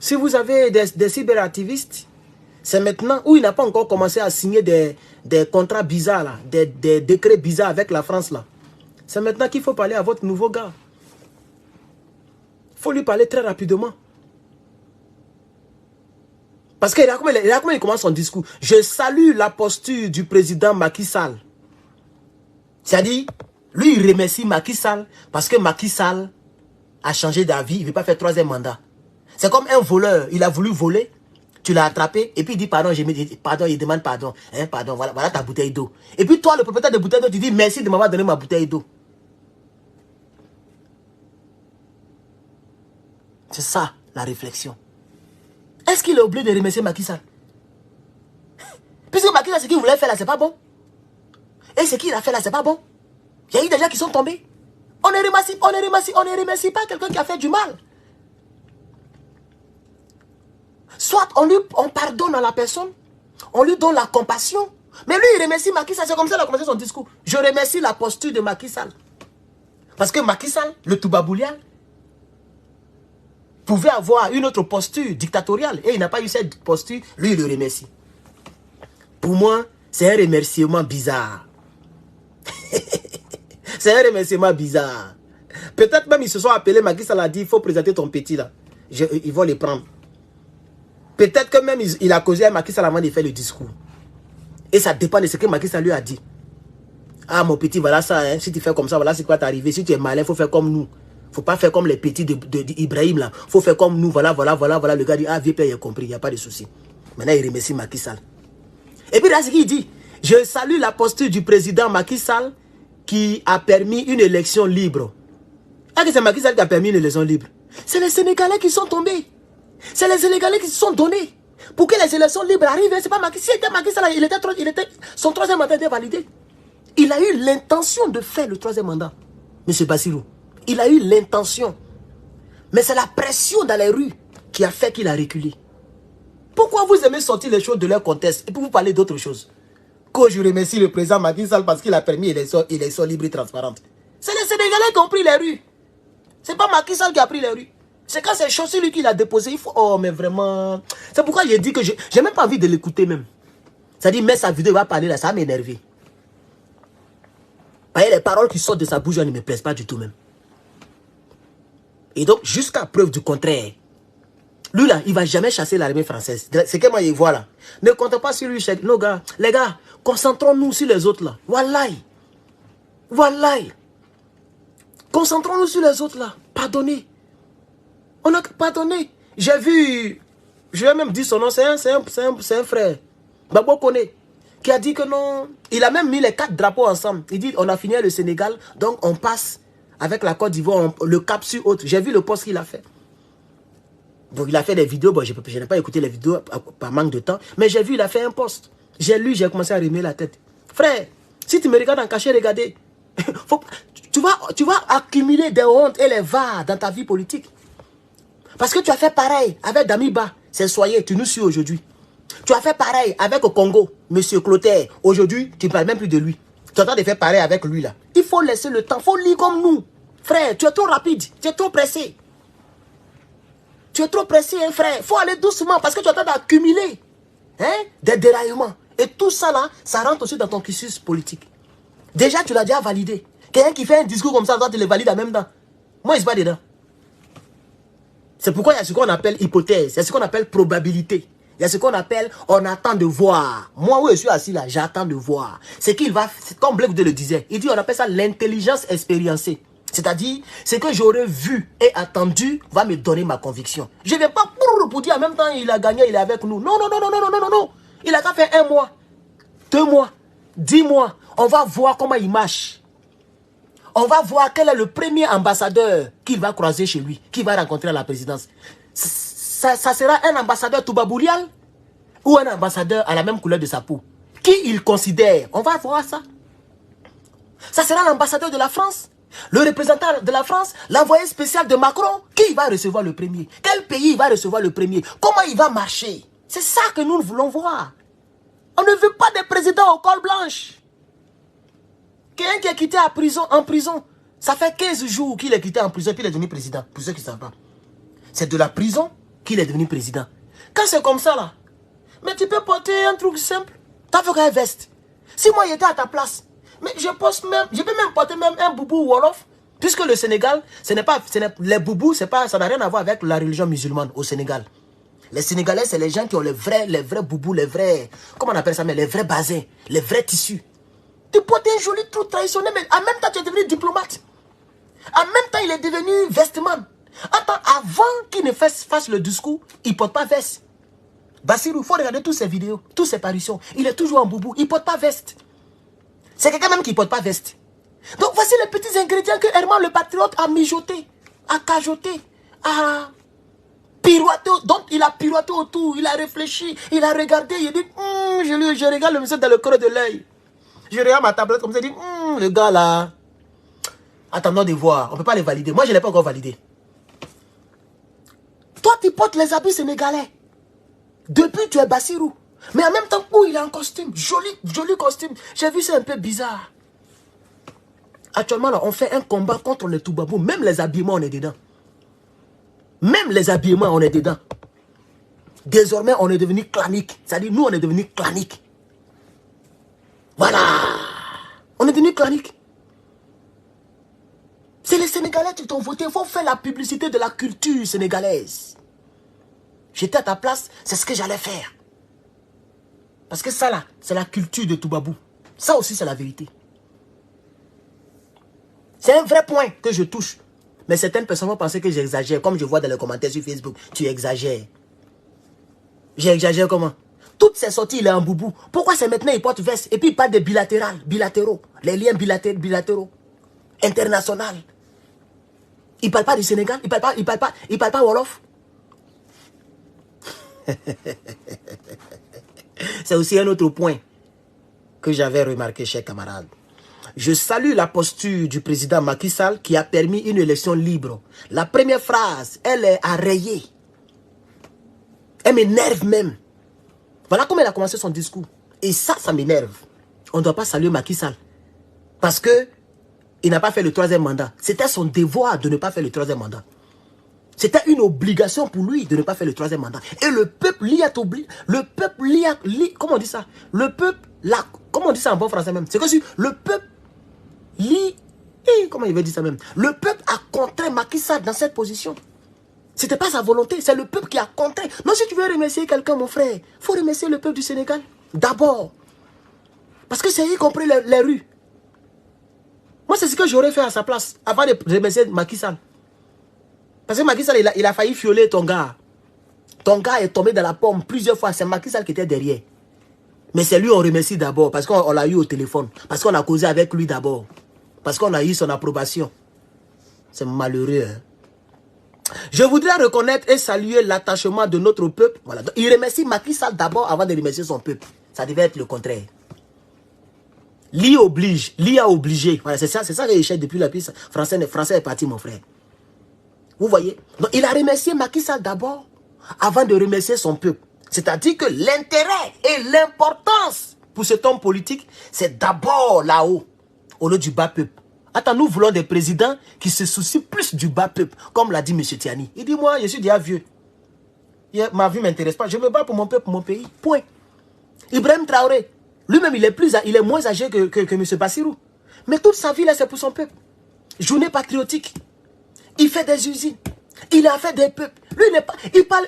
si vous avez des cyberactivistes, c'est maintenant où il n'a pas encore commencé à signer des contrats bizarres, là, des décrets bizarres avec la France. Là. C'est maintenant qu'il faut parler à votre nouveau gars. Il faut lui parler très rapidement. Parce que regarde comment il commence son discours. Je salue la posture du président Macky Sall. C'est-à-dire, lui il remercie Macky Sall parce que Macky Sall a changé d'avis, il ne veut pas faire 3e mandat. C'est comme un voleur, il a voulu voler, tu l'as attrapé, et puis il dit pardon, il demande pardon. Hein, pardon, voilà ta bouteille d'eau. Et puis toi, le propriétaire de bouteille d'eau, tu dis merci de m'avoir donné ma bouteille d'eau. C'est ça, la réflexion. Est-ce qu'il est obligé de remercier Macky Sall? Puisque Macky Sall, ce qu'il voulait faire là, c'est pas bon. Et ce qu'il a fait là, c'est pas bon. Il y a eu des gens qui sont tombés. On ne remercie pas quelqu'un qui a fait du mal. Soit on pardonne à la personne, on lui donne la compassion. Mais lui, il remercie Macky Sall. C'est comme ça qu'il a commencé son discours. Je remercie la posture de Macky Sall. Parce que Macky Sall, le Toubaboulial, pouvait avoir une autre posture dictatoriale. Et il n'a pas eu cette posture. Lui, il le remercie. Pour moi, c'est un remerciement bizarre. C'est un remerciement bizarre. Peut-être même ils se sont appelés, Macky Sall a dit, il faut présenter ton petit là. Ils vont les prendre. Peut-être que même il a causé à Macky Sall avant de faire le discours. Et ça dépend de ce que Macky Sall lui a dit. Ah mon petit, voilà ça, hein. Si tu fais comme ça, voilà c'est quoi t'arriver. Si tu es malin, il faut faire comme nous. Faut pas faire comme les petits d'Ibrahim là. Faut faire comme nous, voilà. Le gars dit, ah vieux père, il a compris, il n'y a pas de souci. Maintenant il remercie Macky Sall. Et puis là, ce qu'il dit, je salue la posture du président Macky Sall qui a permis une élection libre. Est-ce que c'est Macky Sall qui a permis une élection libre? C'est les Sénégalais qui sont tombés. C'est les Sénégalais qui se sont donnés. Pour que les élections libres arrivent, c'est pas Macky Sall. Si c'était Macky Sall, son 3e mandat était validé. Il a eu l'intention de faire le 3e mandat. Monsieur Bassirou. Il a eu l'intention. Mais c'est la pression dans les rues qui a fait qu'il a reculé. Pourquoi vous aimez sortir les choses de leur contexte et puis vous parler d'autre chose? Que je remercie le président Macky Sall parce qu'il a permis l'élection libre et transparente. C'est les Sénégalais qui ont pris les rues. C'est pas Macky Sall qui a pris les rues. C'est quand c'est Chaussy lui qui l'a déposé. Il faut... Oh, mais vraiment... C'est pourquoi j'ai dit que j'ai même pas envie de l'écouter même. C'est-à-dire, mais sa vidéo va parler là, ça va m'énerver. Les paroles qui sortent de sa bouche ne me plaisent pas du tout même. Et donc, jusqu'à preuve du contraire, Lui là, il ne va jamais chasser l'armée française. C'est que moi, il voit là. Ne comptez pas sur lui, nos gars. Les gars, concentrons-nous sur les autres là. Wallahi. Wallahi. Concentrons-nous sur les autres là. Pardonnez. On a pardonné. J'ai vu, je vais même dire son nom, c'est un frère. Babo Kone, qui a dit que non. Il a même mis les 4 drapeaux ensemble. Il dit, on a fini le Sénégal, donc on passe avec la Côte d'Ivoire, le Cap sur autre. J'ai vu le post qu'il a fait. Donc il a fait des vidéos, bon, je n'ai pas écouté les vidéos par manque de temps, mais j'ai vu, il a fait un post. J'ai lu, j'ai commencé à remuer la tête. Frère, si tu me regardes en cachet, regardez. Tu vas accumuler des hontes et les vas dans ta vie politique. Parce que tu as fait pareil avec Damiba, c'est Soyer, tu nous suis aujourd'hui. Tu as fait pareil avec au Congo, Monsieur Clotaire. Aujourd'hui, tu ne parles même plus de lui. Tu es en train de faire pareil avec lui là. Il faut laisser le temps, il faut lire comme nous. Frère, tu es trop rapide, tu es trop pressé. Tu es trop pressé, hein, frère. Il faut aller doucement parce que tu es en train d'accumuler des déraillements. Et tout ça là, ça rentre aussi dans ton cursus politique. Déjà, tu l'as déjà validé. Quelqu'un qui fait un discours comme ça, toi, tu le valides en même temps. Moi, il se bat dedans. C'est pourquoi il y a ce qu'on appelle hypothèse, il y a ce qu'on appelle probabilité. Il y a ce qu'on appelle on attend de voir. Moi, où je suis assis là, j'attends de voir. C'est qu'il va, comme Blake le disait, il dit on appelle ça l'intelligence expériencée. C'est-à-dire, ce que j'aurais vu et attendu va me donner ma conviction. Je ne vais pas pour dire en même temps il a gagné, il est avec nous. Non, non, non, non, non, non, non, non. Il a qu'à faire 1 mois, 2 mois, 10 mois. On va voir comment il marche. On va voir quel est le premier ambassadeur qu'il va croiser chez lui, qu'il va rencontrer à la présidence. Ça sera un ambassadeur Toubaboulial ou un ambassadeur à la même couleur de sa peau. Qui il considère? On va voir ça. Ça sera l'ambassadeur de la France, le représentant de la France, l'envoyé spécial de Macron. Qui va recevoir le premier? Quel pays va recevoir le premier? Comment il va marcher? C'est ça que nous voulons voir. On ne veut pas des présidents au col blanche. Quelqu'un qui est quitté en prison, ça fait 15 jours qu'il est quitté en prison et puis il est devenu président. Pour ceux qui ne savent pas. C'est de la prison qu'il est devenu président. Quand c'est comme ça là, mais tu peux porter un truc simple. Tu as fait qu'un veste. Si moi j'étais à ta place, mais je peux même porter même un boubou wolof. Puisque le Sénégal, les boubous, ça n'a rien à voir avec la religion musulmane au Sénégal. Les Sénégalais, c'est les gens qui ont les vrais boubous, les vrais, comment on appelle ça, mais les vrais basins, les vrais tissus. Tu portes un joli truc traditionnel, mais en même temps, tu es devenu diplomate. En même temps, il est devenu vestman. Attends, avant qu'il ne fasse le discours, il ne porte pas veste. Bassirou, il faut regarder toutes ses vidéos, toutes ses parutions. Il est toujours en boubou, il ne porte pas veste. C'est quelqu'un même qui ne porte pas veste. Donc, voici les petits ingrédients que Herman le patriote a mijoté, a cajoté, a pirouetté. Donc, il a pirouetté autour, il a réfléchi, il a regardé, il a dit, je regarde le monsieur dans le creux de l'œil. Je regarde ma tablette comme ça, je dis, le gars là, attendons de voir, on ne peut pas les valider. Moi, je ne l'ai pas encore validé. Toi, tu portes les habits sénégalais. Depuis, tu es Bassirou. Mais en même temps, où il est en costume, joli costume. J'ai vu, c'est un peu bizarre. Actuellement, là, on fait un combat contre les Toubabou. Même les habillements, on est dedans. Même les habillements, on est dedans. Désormais, on est devenu clanique. C'est-à-dire, nous, on est devenu clanique. Voilà. On est devenu clanique. C'est les Sénégalais qui t'ont voté. Il faut faire la publicité de la culture sénégalaise. J'étais à ta place, c'est ce que j'allais faire. Parce que ça là, c'est la culture de Toubabou. Ça aussi, c'est la vérité. C'est un vrai point que je touche. Mais certaines personnes vont penser que j'exagère. Comme je vois dans les commentaires sur Facebook, tu exagères. J'exagère comment? Toutes ces sorties, il est en boubou. Pourquoi c'est maintenant il porte veste? Et puis il parle de bilatéraux. Les liens bilatéraux. Internationaux. Il ne parle pas du Sénégal. Il ne parle pas Wolof. C'est aussi un autre point que j'avais remarqué, chers camarades. Je salue la posture du président Macky Sall qui a permis une élection libre. La première phrase, elle est à rayer. Elle m'énerve même. Voilà comment elle a commencé son discours. Et ça m'énerve. On ne doit pas saluer Macky Sall. Parce que il n'a pas fait le 3e mandat. C'était son devoir de ne pas faire le 3e mandat. C'était une obligation pour lui de ne pas faire le 3e mandat. Et le peuple l'y a obligé. Le peuple l'y a... Comment on dit ça? Le peuple... Comment on dit ça en bon français même? C'est que si le peuple l'y... Comment il veut dire ça même? Le peuple a contraint Macky Sall dans cette position. C'était pas sa volonté, c'est le peuple qui a compté. Non, si tu veux remercier quelqu'un, mon frère, il faut remercier le peuple du Sénégal. D'abord. Parce que c'est eux qui ont pris les rues. Moi, c'est ce que j'aurais fait à sa place, avant de remercier Macky Sall. Parce que Macky Sall, il a failli violer ton gars. Ton gars est tombé dans la pomme plusieurs fois. C'est Macky Sall qui était derrière. Mais c'est lui qu'on remercie d'abord. Parce qu'on l'a eu au téléphone. Parce qu'on a causé avec lui d'abord. Parce qu'on a eu son approbation. C'est malheureux. Hein? Je voudrais reconnaître et saluer l'attachement de notre peuple. Voilà. Donc, il remercie Macky Sall d'abord avant de remercier son peuple. Ça devait être le contraire. L'I oblige. L'I a obligé. Voilà, c'est ça que j'échec depuis la piste. Français est parti, mon frère. Vous voyez? Donc, il a remercié Macky Sall d'abord avant de remercier son peuple. C'est-à-dire que l'intérêt et l'importance pour cet homme politique, c'est d'abord là-haut, au lieu du bas peuple. Attends, nous voulons des présidents qui se soucient plus du bas peuple, comme l'a dit M. Tiani. Il dit, moi, je suis déjà vieux. Ma vie ne m'intéresse pas. Je me bats pour mon peuple, pour mon pays. Point. Ibrahim Traoré, lui-même, il est moins âgé que M. Bassirou. Mais toute sa vie, là, c'est pour son peuple. Journée patriotique. Il fait des usines. Il a fait des peuples. Lui, il va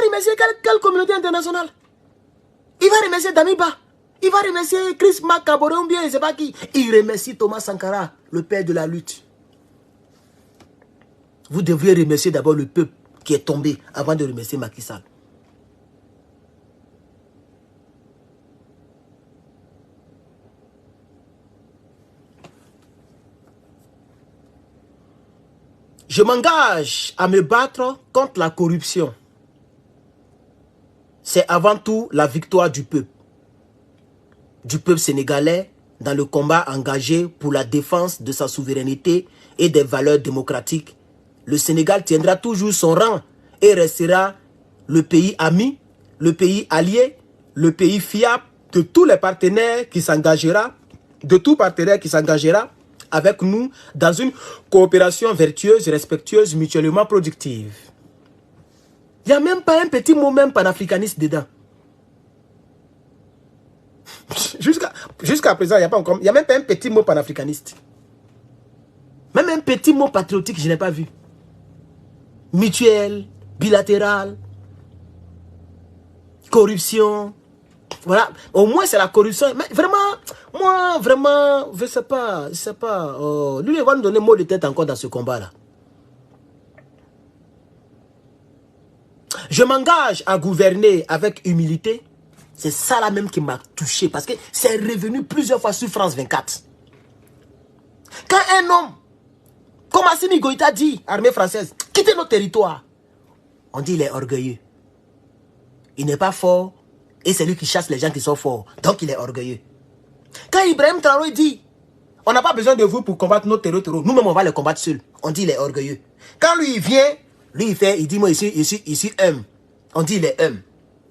remercier quelle communauté internationale? Il va remercier Damiba. Il va remercier Chris Macabore ou bien je ne sais pas qui. Il remercie Thomas Sankara, le père de la lutte. Vous devriez remercier d'abord le peuple qui est tombé avant de remercier Macky Sall. Je m'engage à me battre contre la corruption. C'est avant tout la victoire du peuple sénégalais dans le combat engagé pour la défense de sa souveraineté et des valeurs démocratiques. Le Sénégal tiendra toujours son rang et restera le pays ami, le pays allié, le pays fiable de tous les partenaires qui s'engagera, avec nous dans une coopération vertueuse, respectueuse, mutuellement productive. Il n'y a même pas un petit mot même panafricaniste dedans. Jusqu'à présent, il n'y a même pas un petit mot panafricaniste. Même un petit mot patriotique, je n'ai pas vu. Mutuel, bilatéral, corruption. Voilà, au moins c'est la corruption. Mais vraiment, moi, vraiment, je sais pas. Lui, il va nous donner mot de tête encore dans ce combat-là. Je m'engage à gouverner avec humilité. C'est ça là même qui m'a touché. Parce que c'est revenu plusieurs fois sur France 24. Quand un homme, comme Assimi Goïta dit, armée française, quitte nos territoires, on dit il est orgueilleux. Il n'est pas fort. Et c'est lui qui chasse les gens qui sont forts. Donc il est orgueilleux. Quand Ibrahim Traoré dit, on n'a pas besoin de vous pour combattre nos terreaux. Nous-mêmes on va les combattre seuls. On dit il est orgueilleux. Quand lui il vient, il dit moi ici homme. On dit il est homme.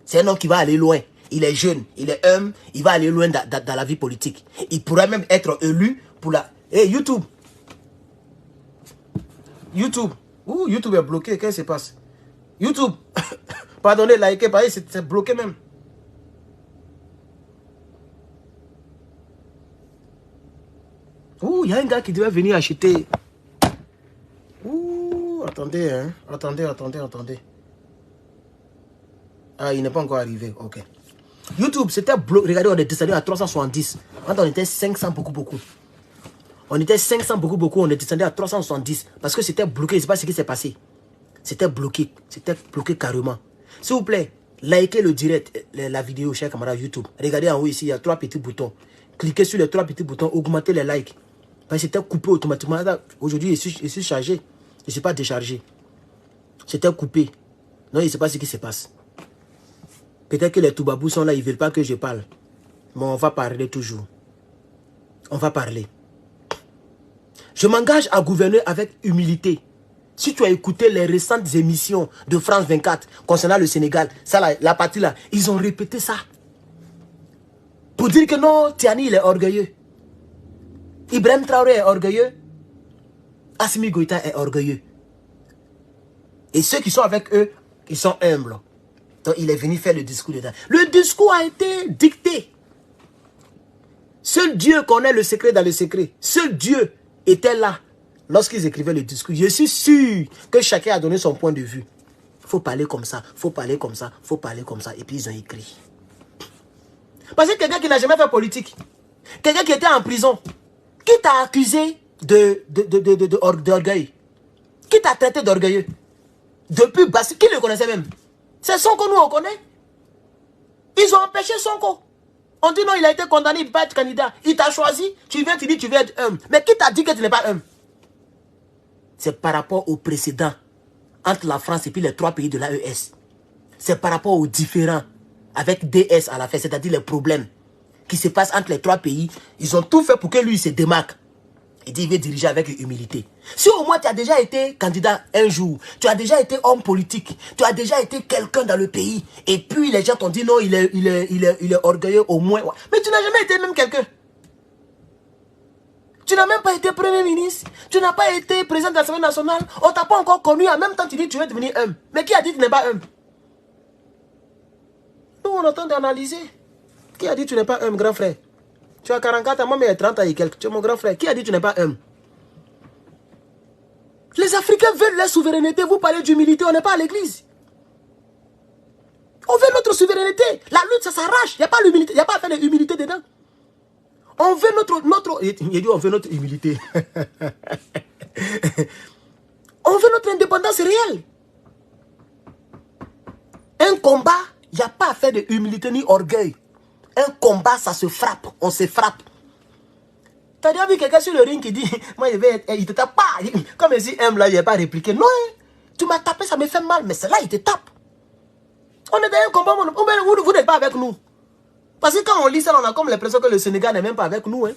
C'est un homme qui va aller loin. Il est jeune, il est homme, il va aller loin dans la vie politique. Il pourrait même être élu pour la... Hey, YouTube. Ouh, YouTube est bloqué, qu'est-ce qui se passe? YouTube. Pardonnez, likez, c'est bloqué même. Ouh, il y a un gars qui devait venir acheter. Ouh, attendez, hein. Attendez. Ah, il n'est pas encore arrivé, ok. YouTube, c'était bloqué. Regardez, on est descendu à 370. Quand on était 500, beaucoup. On était 500, beaucoup. On est descendu à 370. Parce que c'était bloqué. Je ne sais pas ce qui s'est passé. C'était bloqué carrément. S'il vous plaît, likez le direct, la vidéo, chers camarades YouTube. Regardez en haut ici, il y a 3 petits boutons. Cliquez sur les 3 petits boutons, augmentez les likes. Parce que c'était coupé automatiquement. Aujourd'hui, je suis chargé. Je ne suis pas déchargé. C'était coupé. Non, je ne sais pas ce qui se passe. Peut-être que les Toubabous sont là, ils ne veulent pas que je parle. Mais on va parler toujours. On va parler. Je m'engage à gouverner avec humilité. Si tu as écouté les récentes émissions de France 24 concernant le Sénégal, ça là, la partie là, ils ont répété ça. Pour dire que non, Tiani il est orgueilleux. Ibrahim Traoré est orgueilleux. Assimi Goïta est orgueilleux. Et ceux qui sont avec eux, ils sont humbles. Donc il est venu faire le discours dedans. Le discours a été dicté. Seul Dieu connaît le secret dans le secret. Seul Dieu était là lorsqu'ils écrivaient le discours, je suis sûr que chacun a donné son point de vue. Il faut parler comme ça, il faut parler comme ça, il faut parler comme ça. Et puis ils ont écrit. Parce que quelqu'un qui n'a jamais fait politique, quelqu'un qui était en prison, qui t'a accusé d'orgueil, qui t'a traité d'orgueilleux, depuis Bassi, qui le connaissait même? C'est Sonko, nous on connaît. Ils ont empêché Sonko. On dit non, il a été condamné, il ne peut pas être candidat. Il t'a choisi, tu viens, tu dis tu veux être homme. Mais qui t'a dit que tu n'es pas homme? C'est par rapport au précédent entre la France et puis les 3 pays de l'AES. C'est par rapport aux différends avec DS à la fin, c'est-à-dire les problèmes qui se passent entre les 3 pays. Ils ont tout fait pour que lui se démarque. Il dit il veut diriger avec humilité. Si au moins tu as déjà été candidat un jour, tu as déjà été homme politique, tu as déjà été quelqu'un dans le pays, et puis les gens t'ont dit non, il est orgueilleux au moins. Mais tu n'as jamais été même quelqu'un. Tu n'as même pas été premier ministre, tu n'as pas été président de l'Assemblée nationale, on ne t'a pas encore connu, en même temps tu dis tu veux devenir homme. Mais qui a dit que tu n'es pas homme? Nous on entend d'analyser. Qui a dit que tu n'es pas homme, grand frère? Tu as 44 ans, moi mais 30 ans et quelques. Tu es mon grand frère. Qui a dit que tu n'es pas homme? Les Africains veulent leur souveraineté. Vous parlez d'humilité, on n'est pas à l'église. On veut notre souveraineté. La lutte, ça s'arrache. Il n'y a pas l'humilité. Il n'y a pas à faire de l'humilité dedans. On veut notre... Il dit on veut notre humilité. On veut notre indépendance réelle. Un combat, il n'y a pas à faire de humilité ni orgueil. Un combat, ça se frappe. On se frappe. Tu as déjà vu quelqu'un sur le ring qui dit moi, il te tape pas. Comme il dit, là, il n'a pas répliqué. Non, tu m'as tapé, ça me fait mal. Mais c'est là, il te tape. On est dans un combat, vous n'êtes pas avec nous. Parce que quand on lit ça, on a comme l'impression que le Sénégal n'est même pas avec nous.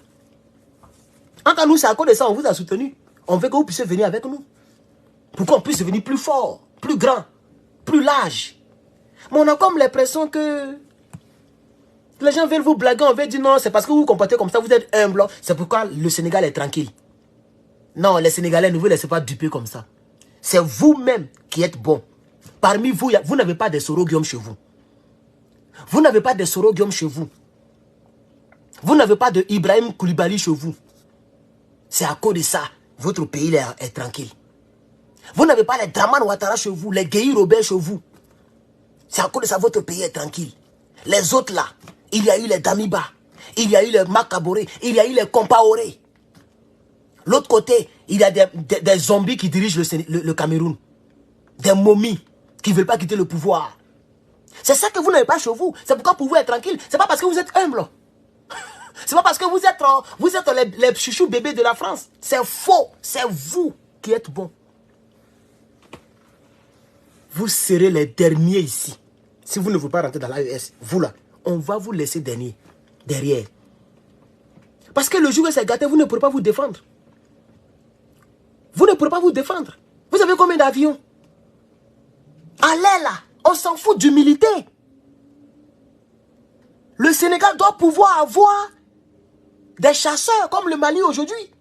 Entre nous, c'est à cause de ça, on vous a soutenu. On veut que vous puissiez venir avec nous. Pour qu'on puisse venir plus fort, plus grand, plus large. Mais on a comme l'impression que les gens veulent vous blaguer, on veut dire non, c'est parce que vous vous comportez comme ça, vous êtes humble. C'est pourquoi le Sénégal est tranquille. Non, les Sénégalais, ne vous laissez pas duper comme ça. C'est vous-même qui êtes bon. Parmi vous, vous n'avez pas de Soro Guillaume chez vous. Vous n'avez pas de Soro Guillaume chez vous. Vous n'avez pas de Ibrahim Koulibaly chez vous. C'est à cause de ça, votre pays est tranquille. Vous n'avez pas les Draman Ouattara chez vous, les Gueye Robert chez vous. C'est à cause de ça, votre pays est tranquille. Les autres là, il y a eu les Damiba, il y a eu les Makaboré, il y a eu les Compaoré. L'autre côté, il y a des zombies qui dirigent le Cameroun. Des momies qui ne veulent pas quitter le pouvoir. C'est ça que vous n'avez pas chez vous. C'est pourquoi pour vous être tranquille. C'est pas parce que vous êtes humble. C'est pas parce que vous êtes les chouchous bébés de la France. C'est faux. C'est vous qui êtes bon. Vous serez les derniers ici. Si vous ne voulez pas rentrer dans l'AES, vous là, on va vous laisser derrière. Parce que le jour où c'est gâté, vous ne pourrez pas vous défendre. Vous ne pourrez pas vous défendre. Vous avez combien d'avions? Allez là, on s'en fout d'humilité. Le Sénégal doit pouvoir avoir des chasseurs comme le Mali aujourd'hui.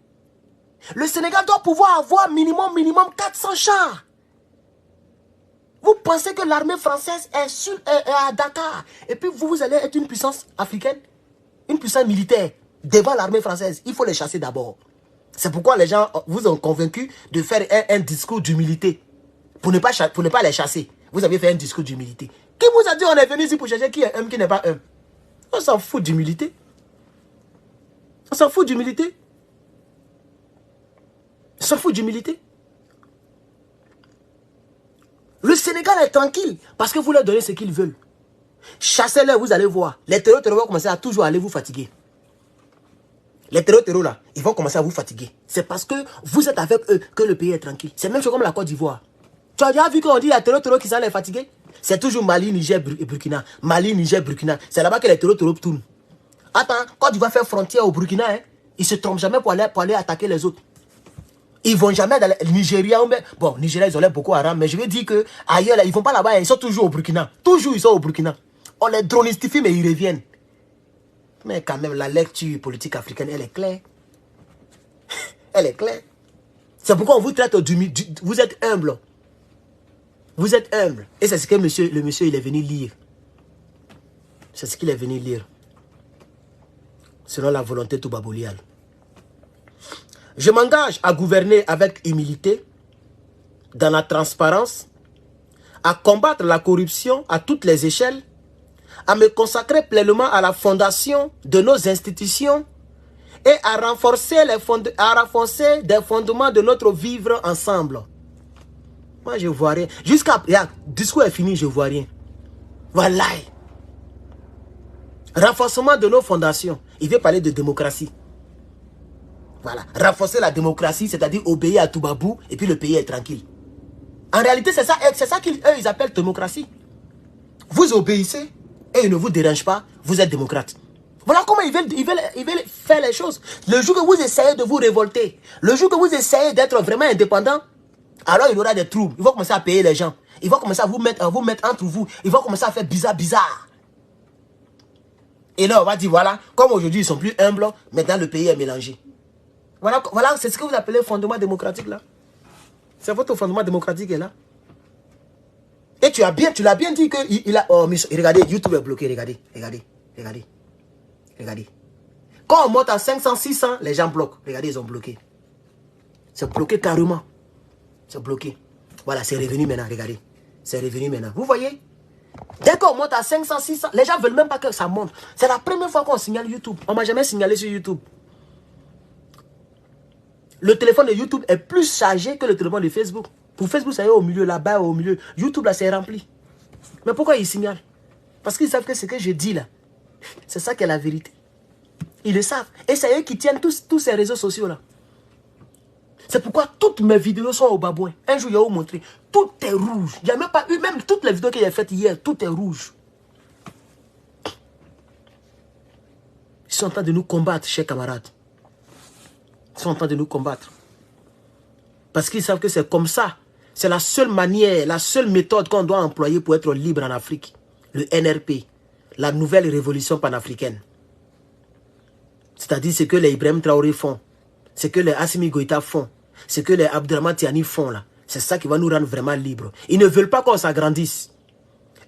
Le Sénégal doit pouvoir avoir minimum 400 chars. Vous pensez que l'armée française est à Dakar et puis vous allez être une puissance africaine, une puissance militaire devant l'armée française. Il faut les chasser d'abord. C'est pourquoi les gens vous ont convaincu de faire un discours d'humilité pour ne pas les chasser. Vous avez fait un discours d'humilité. Qui vous a dit on est venu ici pour chercher qui est homme, qui n'est pas homme? On s'en fout d'humilité. On s'en fout d'humilité. On s'en fout d'humilité. Le Sénégal est tranquille parce que vous leur donnez ce qu'ils veulent. Chassez-les, vous allez voir. Les terreaux vont commencer à toujours aller vous fatiguer. Les terreaux là, ils vont commencer à vous fatiguer. C'est parce que vous êtes avec eux que le pays est tranquille. C'est même chose comme la Côte d'Ivoire. Tu as déjà vu qu'on dit les terreaux qui sont les fatigués? C'est toujours Mali, Niger et Burkina. Mali, Niger, Burkina. C'est là-bas que les terreaux tournent. Attends, quand tu vas faire frontière au Burkina, ils ne se trompent jamais pour aller attaquer les autres. Ils ne vont jamais dans le Nigeria. Bon, Nigeria, ils ont l'air beaucoup haram, mais je veux dire qu'ailleurs, ils ne vont pas là-bas, ils sont toujours au Burkina. Toujours, ils sont au Burkina. On les dronistifie, mais ils reviennent. Mais quand même, la lecture politique africaine, elle est claire. Elle est claire. C'est pourquoi on vous traite vous êtes humble. Vous êtes humble. Et c'est ce que le monsieur, il est venu lire. C'est ce qu'il est venu lire. Selon la volonté Toubaboulial. Je m'engage à gouverner avec humilité, dans la transparence, à combattre la corruption à toutes les échelles, à me consacrer pleinement à la fondation de nos institutions et à renforcer des fondements de notre vivre ensemble. Moi, je ne vois rien. Jusqu'à... Le discours est fini, je ne vois rien. Voilà. Renforcement de nos fondations. Il veut parler de démocratie. Voilà. Renforcer la démocratie, c'est-à-dire obéir à Toubabou et puis le pays est tranquille. En réalité, c'est ça qu'ils ils appellent démocratie. Vous obéissez et ils ne vous dérangent pas, vous êtes démocrate. Voilà comment ils veulent faire les choses. Le jour que vous essayez de vous révolter, le jour que vous essayez d'être vraiment indépendant, alors il y aura des troubles. Ils vont commencer à payer les gens. Ils vont commencer à vous mettre entre vous. Ils vont commencer à faire bizarre. Et là, on va dire, voilà, comme aujourd'hui, ils sont plus humbles, maintenant le pays est mélangé. Voilà c'est ce que vous appelez fondement démocratique là. C'est votre fondement démocratique qui est là. Et tu l'as bien dit qu'il a... Oh, regardez, YouTube est bloqué, regardez. Quand on monte à 500, 600, les gens bloquent. Regardez, ils ont bloqué. C'est bloqué carrément. C'est bloqué. Voilà, c'est revenu maintenant, regardez. C'est revenu maintenant. Vous voyez? Dès qu'on monte à 500, 600, les gens ne veulent même pas que ça monte. C'est la première fois qu'on signale YouTube. On ne m'a jamais signalé sur YouTube. Le téléphone de YouTube est plus chargé que le téléphone de Facebook. Pour Facebook, ça y est au milieu, là-bas, au milieu. YouTube, là, c'est rempli. Mais pourquoi ils signalent? Parce qu'ils savent que ce que je dis, là, c'est ça qui est la vérité. Ils le savent. Et c'est eux qui tiennent tous ces réseaux sociaux, là. C'est pourquoi toutes mes vidéos sont au babouin. Un jour, il y a où montrer. Tout est rouge. Il n'y a même pas eu, même toutes les vidéos que j'ai faites hier, tout est rouge. Ils sont en train de nous combattre, chers camarades. Ils sont en train de nous combattre. Parce qu'ils savent que c'est comme ça. C'est la seule manière, la seule méthode qu'on doit employer pour être libre en Afrique. Le NRP, la nouvelle révolution panafricaine. C'est-à-dire ce que les Ibrahim Traoré font, ce que les Assimi Goïta font, ce que les Abdraman Tiani font là. C'est ça qui va nous rendre vraiment libres. Ils ne veulent pas qu'on s'agrandisse.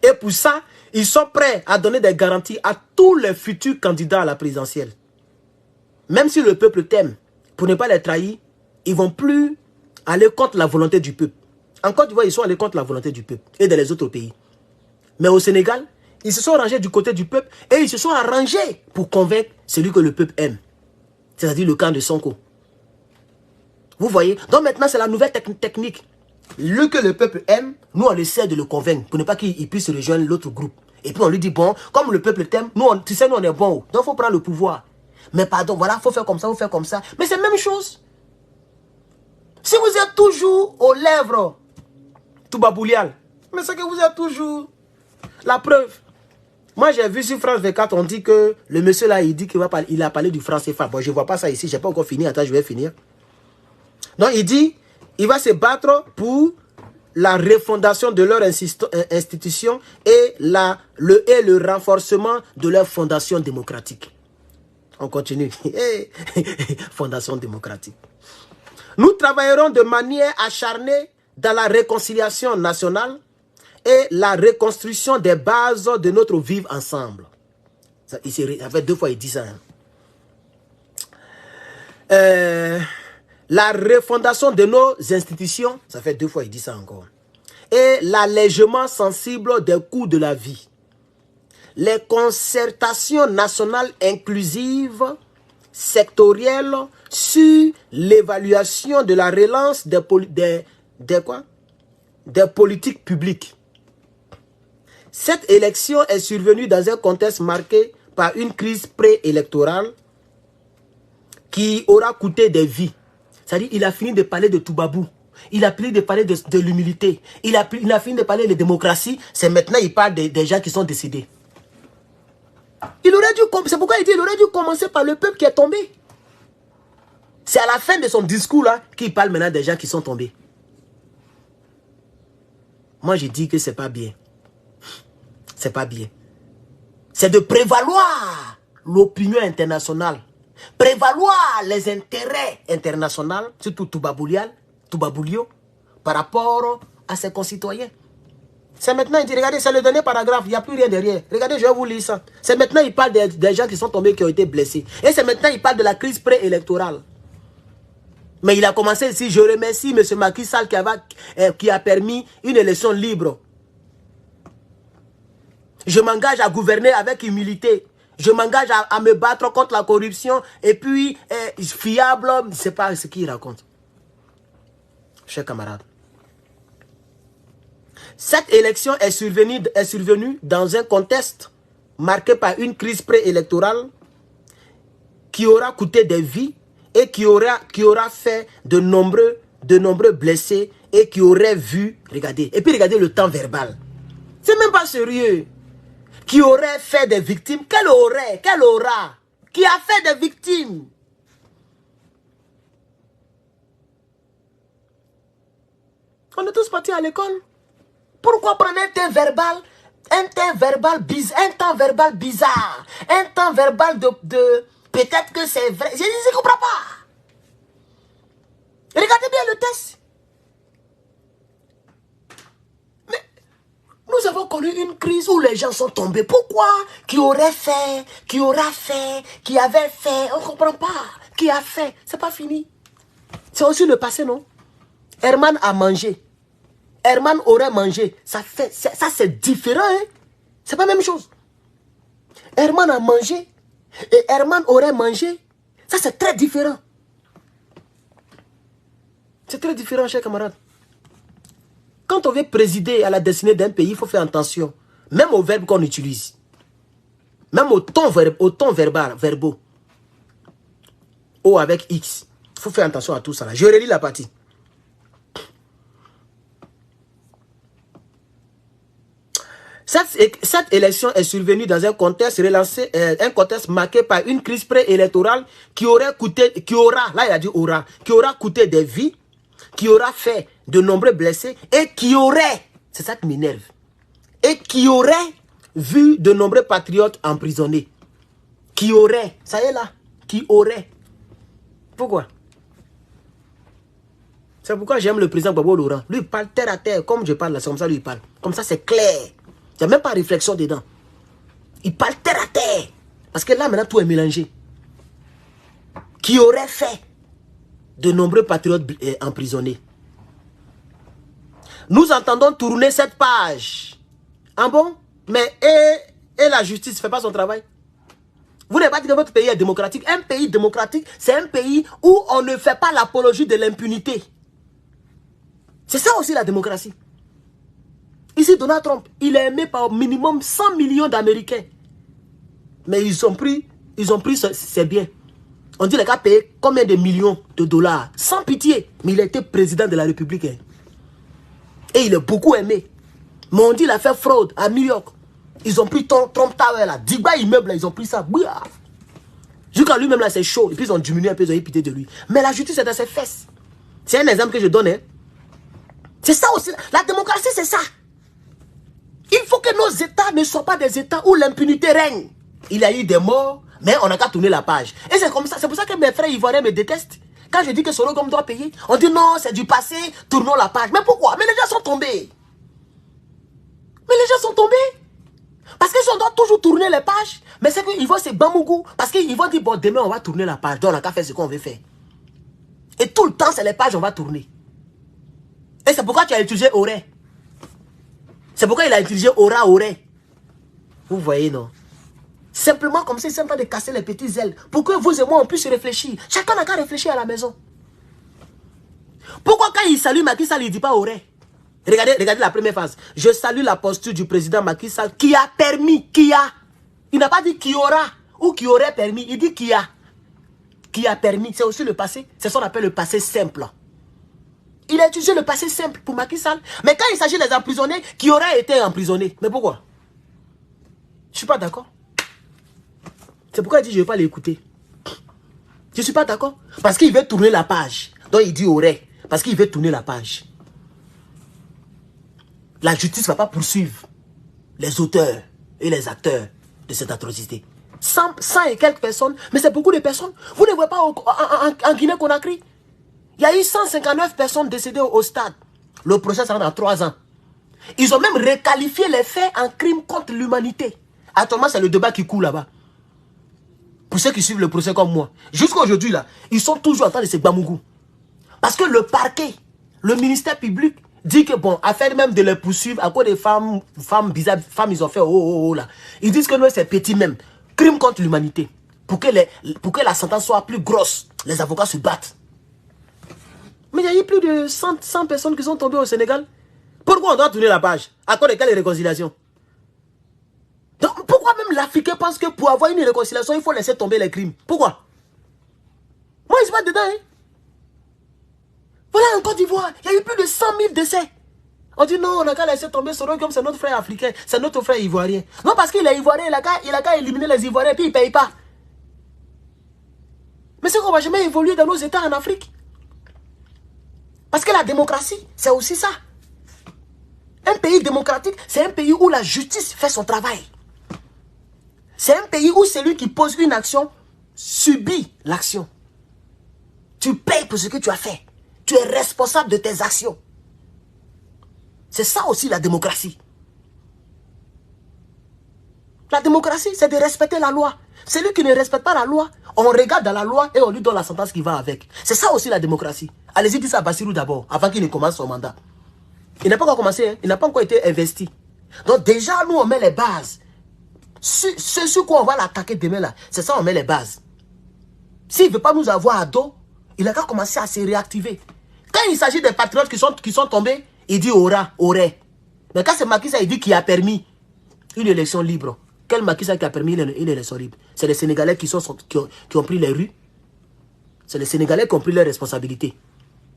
Et pour ça, ils sont prêts à donner des garanties à tous les futurs candidats à la présidentielle. Même si le peuple t'aime, pour ne pas les trahir, ils ne vont plus aller contre la volonté du peuple. En Côte d'Ivoire, ils sont allés contre la volonté du peuple et dans les autres pays. Mais au Sénégal, ils se sont rangés du côté du peuple et ils se sont arrangés pour convaincre celui que le peuple aime. C'est-à-dire le camp de Sonko. Vous voyez? Donc maintenant, c'est la nouvelle technique. Le que le peuple aime, nous on essaie de le convaincre pour ne pas qu'il puisse rejoindre l'autre groupe. Et puis on lui dit, bon, comme le peuple t'aime, tu sais, nous on est bon. Donc il faut prendre le pouvoir. Mais pardon, voilà, il faut faire comme ça, il faut faire comme ça. Mais c'est la même chose. Si vous êtes toujours aux lèvres, Toubaboulial, mais c'est que vous êtes toujours... La preuve. Moi, j'ai vu sur France 24, on dit que le monsieur là, il dit qu'il a parlé du franc CFA. Bon, je ne vois pas ça ici, je n'ai pas encore fini. Attends, je vais finir. Donc, il dit, il va se battre pour la refondation de leur institution et le renforcement de leur fondation démocratique. On continue. Fondation démocratique. Nous travaillerons de manière acharnée dans la réconciliation nationale et la reconstruction des bases de notre vivre ensemble. Ça fait 2 fois il dit ça. La refondation de nos institutions, ça fait 2 fois il dit ça encore. Et l'allègement sensible des coûts de la vie. Les concertations nationales inclusives, sectorielles, sur l'évaluation de la relance des politiques publiques. Cette élection est survenue dans un contexte marqué par une crise préélectorale qui aura coûté des vies. C'est-à-dire qu'il a fini de parler de Toubabou. Il a fini de parler de l'humilité. Il a fini de parler de démocratie. C'est maintenant qu'il parle des gens qui sont décédés. C'est pourquoi il dit qu'il aurait dû commencer par le peuple qui est tombé. C'est à la fin de son discours là qu'il parle maintenant des gens qui sont tombés. Moi je dis que c'est pas bien. C'est pas bien. C'est de prévaloir l'opinion internationale. Prévaloir les intérêts internationaux, surtout Toubaboulio, par rapport à ses concitoyens. C'est maintenant, il dit, regardez, c'est le dernier paragraphe, il n'y a plus rien derrière. Regardez, je vais vous lire ça. C'est maintenant, il parle des gens qui sont tombés, qui ont été blessés. Et c'est maintenant, il parle de la crise préélectorale. Mais il a commencé ici. Je remercie M. Macky Sall qui a permis une élection libre. Je m'engage à gouverner avec humilité. Je m'engage à me battre contre la corruption. Et puis, fiable, je ne sais pas ce qu'il raconte. Chers camarades. Cette élection est survenue dans un contexte marqué par une crise préélectorale qui aura coûté des vies et qui aura fait de nombreux blessés et qui aurait vu, regardez, et puis regardez le temps verbal. C'est même pas sérieux. Qui aurait fait des victimes, quelle aura, qui a fait des victimes. On est tous partis à l'école. Pourquoi prendre un temps verbal bizarre, un temps verbal de peut-être que c'est vrai. Je ne comprends pas. Regardez bien le test. Mais nous avons connu une crise où les gens sont tombés. Pourquoi? Qui aurait fait, qui aura fait, qui avait fait. On ne comprend pas. Qui a fait. C'est pas fini. C'est aussi le passé, non? Herman a mangé. Herman aurait mangé. Ça c'est différent, hein? C'est pas la même chose. Herman a mangé. Et Herman aurait mangé. Ça, c'est très différent. C'est très différent, chers camarades. Quand on veut présider à la destinée d'un pays, il faut faire attention. Même aux verbes qu'on utilise. Même au ton verbaux. O avec X. Il faut faire attention à tout ça. Là. Je relis la partie. Cette élection est survenue dans un contexte marqué par une crise préélectorale qui aura coûté des vies, qui aura fait de nombreux blessés et qui aurait, c'est ça qui m'énerve, et qui aurait vu de nombreux patriotes emprisonnés. Qui aurait, ça y est là, qui aurait. Pourquoi? C'est pourquoi j'aime le président Gbagbo Laurent. Lui, il parle terre à terre, comme je parle là, c'est comme ça lui il parle. Comme ça, c'est clair. Il n'y a même pas de réflexion dedans. Il parle terre à terre. Parce que là, maintenant, tout est mélangé. Qui aurait fait de nombreux patriotes emprisonnés. Nous entendons tourner cette page. Ah bon? Mais et la justice ne fait pas son travail? Vous n'avez pas dit que votre pays est démocratique. Un pays démocratique, c'est un pays où on ne fait pas l'apologie de l'impunité. C'est ça aussi la démocratie. Ici, Donald Trump, il est aimé par au minimum 100 millions d'Américains. Mais ils ont pris c'est bien. On dit les gars payé combien de millions de dollars? Sans pitié. Mais il a été président de la République. Hein. Et il est beaucoup aimé. Mais on dit qu'il a fait fraude à New York. Ils ont pris Trump Tower là. 10 bas immeubles là, ils ont pris ça. Jusqu'à lui-même là, c'est chaud. Et puis ils ont diminué un peu, ils ont eu pitié de lui. Mais la justice est dans ses fesses. C'est un exemple que je donne. Hein. C'est ça aussi. La démocratie, c'est ça. Il faut que nos États ne soient pas des États où l'impunité règne. Il y a eu des morts, mais on n'a qu'à tourner la page. Et c'est comme ça. C'est pour ça que mes frères ivoiriens me détestent. Quand je dis que Sologom doit payer, on dit non, c'est du passé, tournons la page. Mais pourquoi? Mais les gens sont tombés. Parce qu'ils doivent toujours tourner les pages. Mais c'est qu'ils vont se bamougou. Parce qu'ils vont dire, bon, demain, on va tourner la page. Donc, on n'a qu'à faire ce qu'on veut faire. Et tout le temps, c'est les pages, on va tourner. Et c'est pourquoi tu as utilisé Auré. C'est pourquoi il a utilisé Auré. Vous voyez, non? Simplement comme ça, ils sont en train de casser les petites ailes. Pour que vous et moi, on puisse réfléchir. Chacun n'a qu'à réfléchir à la maison. Pourquoi quand il salue Macky Sall, il ne dit pas Auré? Regardez la première phase. Je salue la posture du président Macky Sall qui a permis, Il n'a pas dit qui aura ou qui aurait permis. Il dit qui a. Qui a permis. C'est aussi le passé. C'est ce qu'on appelle le passé simple. Il a utilisé le passé simple pour Macky Sall. Mais quand il s'agit des emprisonnés, qui auraient été emprisonnés. Mais pourquoi? Je ne suis pas d'accord. C'est pourquoi il dit je ne vais pas l'écouter. Je ne suis pas d'accord. Parce qu'il veut tourner la page. Donc il dit aurait. Parce qu'il veut tourner la page. La justice ne va pas poursuivre les auteurs et les acteurs de cette atrocité. 100 et quelques personnes, mais c'est beaucoup de personnes. Vous ne voyez pas en Guinée-Conakry. Il y a eu 159 personnes décédées au stade. Le procès sera dans 3 ans. Ils ont même requalifié les faits en crime contre l'humanité. Actuellement, c'est le débat qui coule là-bas. Pour ceux qui suivent le procès comme moi. Jusqu'à aujourd'hui, là, ils sont toujours en train de se bamougou. Parce que le parquet, le ministère public dit que bon, afin même de les poursuivre, à cause des femmes bizarres, ils ont fait oh là. Ils disent que nous c'est petit même. Crime contre l'humanité. Pour que la sentence soit plus grosse, les avocats se battent. Mais il y a eu plus de 100 personnes qui sont tombées au Sénégal. Pourquoi on doit tourner la page? À cause de quelle réconciliation? Donc, pourquoi même l'Africain pense que pour avoir une réconciliation, il faut laisser tomber les crimes? Pourquoi? Moi, je ne suis pas dedans. Hein? Voilà, en Côte d'Ivoire, il y a eu plus de 100 000 décès. On dit non, on n'a qu'à laisser tomber Soro comme c'est notre frère africain, c'est notre frère ivoirien. Non, parce qu'il est ivoirien, il a qu'à éliminer les Ivoiriens, puis il ne paye pas. Mais c'est qu'on ne va jamais évoluer dans nos États en Afrique. Parce que la démocratie, c'est aussi ça. Un pays démocratique, c'est un pays où la justice fait son travail. C'est un pays où celui qui pose une action subit l'action. Tu payes pour ce que tu as fait. Tu es responsable de tes actions. C'est ça aussi la démocratie. La démocratie, c'est de respecter la loi. Celui qui ne respecte pas la loi, on regarde dans la loi et on lui donne la sentence qui va avec. C'est ça aussi la démocratie. Allez-y, dites ça à Bassirou d'abord, avant qu'il ne commence son mandat. Il n'a pas encore commencé, hein? Il n'a pas encore été investi. Donc déjà, nous, on met les bases. Ce sur quoi on va l'attaquer demain, là, c'est ça, on met les bases. S'il ne veut pas nous avoir à dos, il a qu'à commencer à se réactiver. Quand il s'agit des patriotes qui sont tombés, il dit aurait. Mais quand c'est Macky Sall, il dit qu'il a permis une élection libre. Quel Macky Sall qui a permis une élection libre? C'est les Sénégalais qui ont pris les rues. C'est les Sénégalais qui ont pris leurs responsabilités.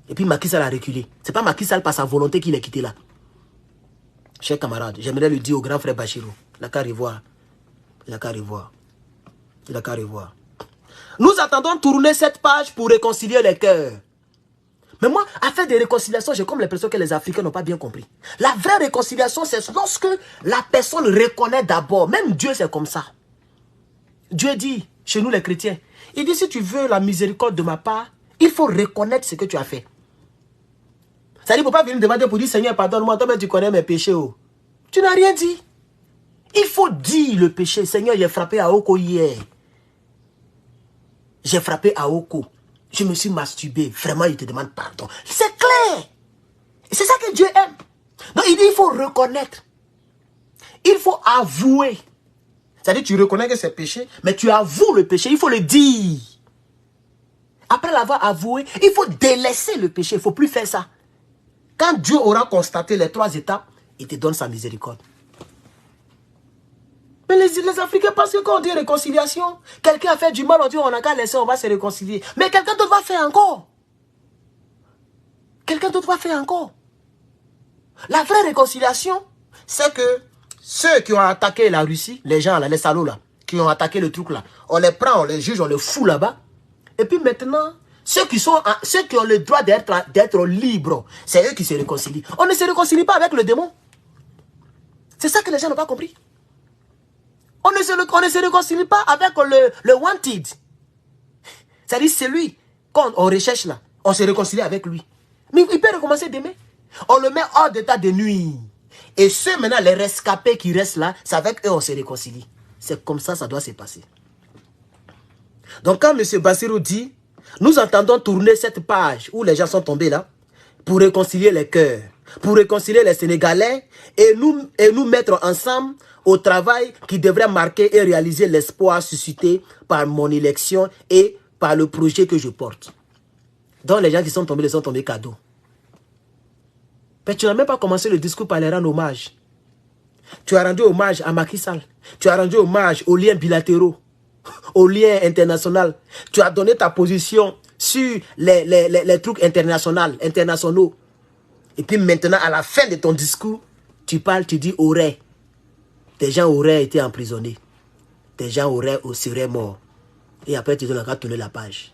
Et puis Macky Sall a reculé. C'est pas Macky Sall par sa volonté qu'il est quitté là. Chers camarades, j'aimerais lui dire au grand frère Bachirou, il n'a qu'à revoir. Il n'a qu'à revoir. Il n'a qu'à revoir. Nous attendons tourner cette page pour réconcilier les cœurs. Mais moi, à faire des réconciliations, j'ai comme l'impression que les Africains n'ont pas bien compris. La vraie réconciliation, c'est lorsque la personne reconnaît d'abord. Même Dieu, c'est comme ça. Dieu dit, chez nous les chrétiens, il dit, si tu veux la miséricorde de ma part, il faut reconnaître ce que tu as fait. Ça dit, il ne faut pas venir demander pour dire, Seigneur, pardonne-moi, toi-même tu connais mes péchés. Oh. Tu n'as rien dit. Il faut dire le péché. Seigneur, j'ai frappé à Oko hier. J'ai frappé à Oko. Je me suis masturbé. Vraiment, il te demande pardon. C'est clair. Et c'est ça que Dieu aime. Donc, il dit, il faut reconnaître. Il faut avouer. C'est-à-dire, tu reconnais que c'est péché, mais tu avoues le péché. Il faut le dire. Après l'avoir avoué, il faut délaisser le péché. Il ne faut plus faire ça. Quand Dieu aura constaté les 3 étapes, il te donne sa miséricorde. Mais les Africains pensent que quand on dit réconciliation, quelqu'un a fait du mal, on dit on n'a qu'à laisser, on va se réconcilier. Mais quelqu'un d'autre va faire encore. Quelqu'un d'autre va faire encore. La vraie réconciliation, c'est que ceux qui ont attaqué la Russie, les gens là, les salauds là, qui ont attaqué le truc là, on les prend, on les juge, on les fout là-bas. Et puis maintenant, ceux qui ont le droit d'être libres, c'est eux qui se réconcilient. On ne se réconcilie pas avec le démon. C'est ça que les gens n'ont pas compris. On ne se réconcilie pas avec le wanted. C'est-à-dire celui, quand on recherche là, on se réconcilie avec lui. Mais il peut recommencer demain. On le met hors d'état de nuit. Et ceux maintenant, les rescapés qui restent là, c'est avec eux on se réconcilie. C'est comme ça, ça doit se passer. Donc quand M. Bassirou dit, nous entendons tourner cette page où les gens sont tombés là, pour réconcilier les cœurs, pour réconcilier les Sénégalais et nous mettre ensemble au travail qui devrait marquer et réaliser l'espoir suscité par mon élection et par le projet que je porte. Donc les gens qui sont tombés, ils sont tombés cadeaux. Mais tu n'as même pas commencé le discours par les rendre hommage. Tu as rendu hommage à Macky Sall. Tu as rendu hommage aux liens bilatéraux, aux liens internationaux. Tu as donné ta position sur les trucs internationaux. Et puis maintenant, à la fin de ton discours, tu parles, tu dis aurait. Des gens auraient été emprisonnés. Des gens seraient morts. Et après, tu dois encore tourner la page.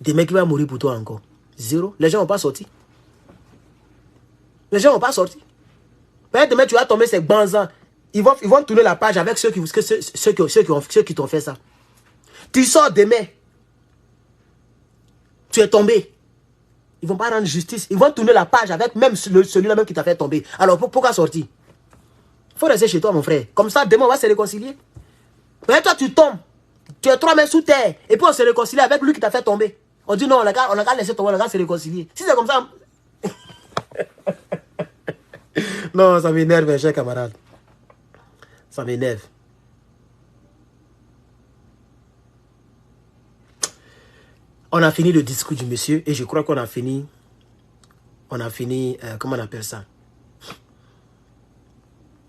Des mecs qui vont mourir pour toi encore. Zéro. Les gens n'ont pas sorti. Les gens n'ont pas sorti. Peut-être demain, tu vas tomber ces banzans. Ils vont tourner la page avec ceux qui t'ont fait ça. Tu sors demain. Tu es tombé. Ils ne vont pas rendre justice. Ils vont tourner la page avec même celui-là même qui t'a fait tomber. Alors pourquoi sortir? Il faut rester chez toi, mon frère. Comme ça, demain, on va se réconcilier. Mais toi, tu tombes. Tu es 3 mains sous terre. Et puis, on se réconcilie avec lui qui t'a fait tomber. On dit non, on a qu'à laisser tomber, on a qu'à se réconcilier. Si c'est comme ça... Non, ça m'énerve, mes chers camarades. Ça m'énerve. On a fini le discours du monsieur et je crois qu'on a fini... comment on appelle ça?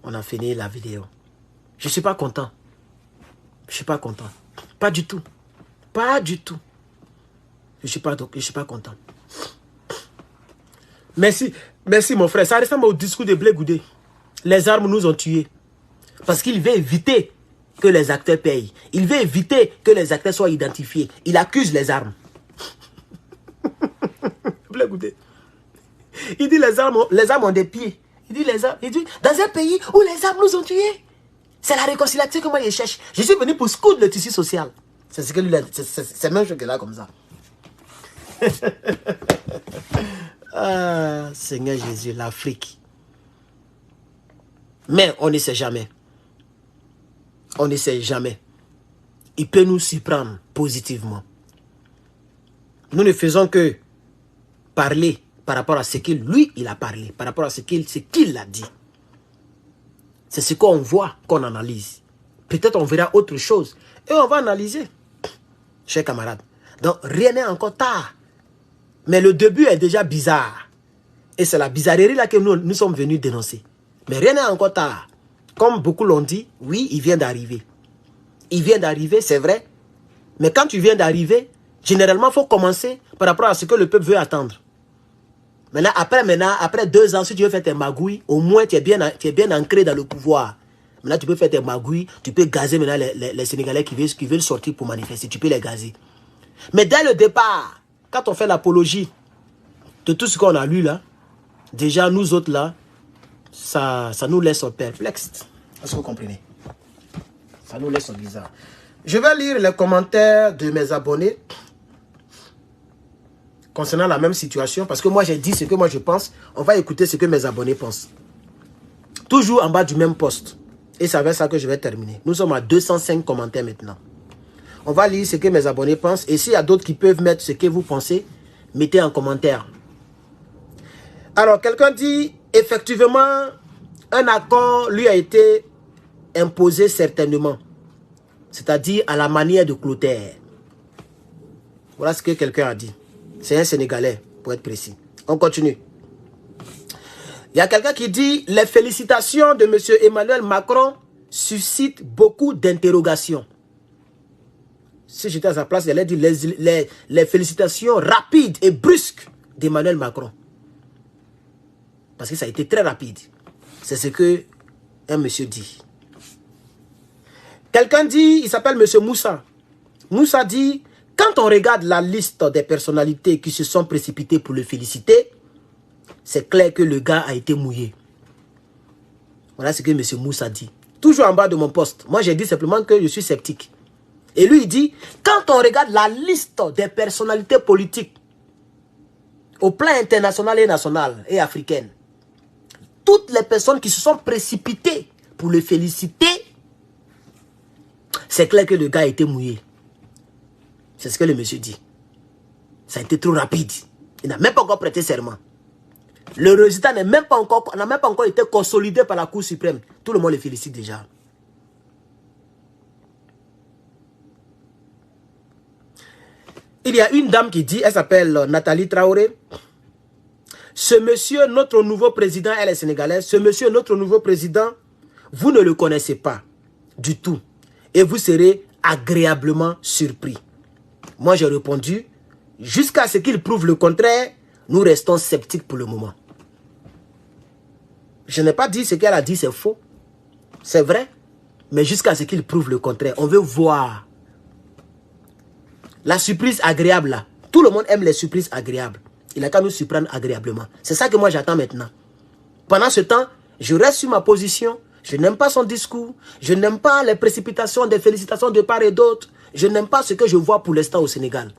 On a fini la vidéo. Je ne suis pas content. Je ne suis pas content. Pas du tout. Pas du tout. Je ne suis pas content. Merci, merci mon frère. Ça ressemble au discours de Blé Goudé. Les armes nous ont tués. Parce qu'il veut éviter que les acteurs payent. Il veut éviter que les acteurs soient identifiés. Il accuse les armes. Blé Goudé. Il dit les armes ont des pieds. Il dit dans un pays où les armes nous ont tués. C'est la réconciliation que moi je cherche. Je suis venu pour scoudre le tissu social. C'est ce que lui, c'est même chose que là comme ça. Ah, Seigneur Jésus, l'Afrique. Mais on ne sait jamais. On ne sait jamais. Il peut nous surprendre positivement. Nous ne faisons que parler par rapport à ce qu'il, lui, il a parlé. Par rapport à ce qu'il a dit. C'est ce qu'on voit, qu'on analyse. Peut-être on verra autre chose. Et on va analyser. Chers camarades. Donc, rien n'est encore tard. Mais le début est déjà bizarre. Et c'est la bizarrerie là que nous sommes venus dénoncer. Mais rien n'est encore tard. Comme beaucoup l'ont dit, oui, il vient d'arriver. Il vient d'arriver, c'est vrai. Mais quand tu viens d'arriver, généralement, il faut commencer par rapport à ce que le peuple veut attendre. Maintenant, après 2 ans, si tu veux faire tes magouilles, au moins tu es bien ancré dans le pouvoir. Maintenant, tu peux faire tes magouilles, tu peux gazer maintenant les Sénégalais qui veulent sortir pour manifester. Tu peux les gazer. Mais dès le départ, quand on fait l'apologie de tout ce qu'on a lu là, déjà nous autres là, ça nous laisse perplexes. Est-ce que vous comprenez? Ça nous laisse bizarre. Je vais lire les commentaires de mes abonnés concernant la même situation, parce que moi j'ai dit ce que moi je pense. On va écouter ce que mes abonnés pensent. Toujours en bas du même post. Et c'est avec ça que je vais terminer. Nous sommes à 205 commentaires maintenant. On va lire ce que mes abonnés pensent. Et s'il y a d'autres qui peuvent mettre ce que vous pensez, mettez en commentaire. Alors, quelqu'un dit, effectivement, un accord lui a été imposé certainement. C'est-à-dire à la manière de Clotaire. Voilà ce que quelqu'un a dit. C'est un Sénégalais, pour être précis. On continue. Il y a quelqu'un qui dit, les félicitations de M. Emmanuel Macron suscitent beaucoup d'interrogations. Si j'étais à sa place, il allait dire les félicitations rapides et brusques d'Emmanuel Macron. Parce que ça a été très rapide. C'est ce que un monsieur dit. Quelqu'un dit, il s'appelle monsieur Moussa. Moussa dit, quand on regarde la liste des personnalités qui se sont précipitées pour le féliciter, c'est clair que le gars a été mouillé. Voilà ce que monsieur Moussa dit. Toujours en bas de mon poste. Moi, j'ai dit simplement que je suis sceptique. Et lui, il dit, quand on regarde la liste des personnalités politiques au plan international et national et africain, toutes les personnes qui se sont précipitées pour le féliciter, c'est clair que le gars a été mouillé. C'est ce que le monsieur dit. Ça a été trop rapide. Il n'a même pas encore prêté serment. Le résultat n'a même pas encore été consolidé par la Cour suprême. Tout le monde le félicite déjà. Il y a une dame qui dit, elle s'appelle Nathalie Traoré. Ce monsieur, notre nouveau président, elle est sénégalaise. Ce monsieur, notre nouveau président, vous ne le connaissez pas du tout. Et vous serez agréablement surpris. Moi, j'ai répondu, jusqu'à ce qu'il prouve le contraire, nous restons sceptiques pour le moment. Je n'ai pas dit ce qu'elle a dit, c'est faux. C'est vrai. Mais jusqu'à ce qu'il prouve le contraire, on veut voir. La surprise agréable là. Tout le monde aime les surprises agréables. Il a qu'à nous surprendre agréablement. C'est ça que moi j'attends maintenant. Pendant ce temps, je reste sur ma position. Je n'aime pas son discours. Je n'aime pas les précipitations, des félicitations de part et d'autre. Je n'aime pas ce que je vois pour l'instant au Sénégal.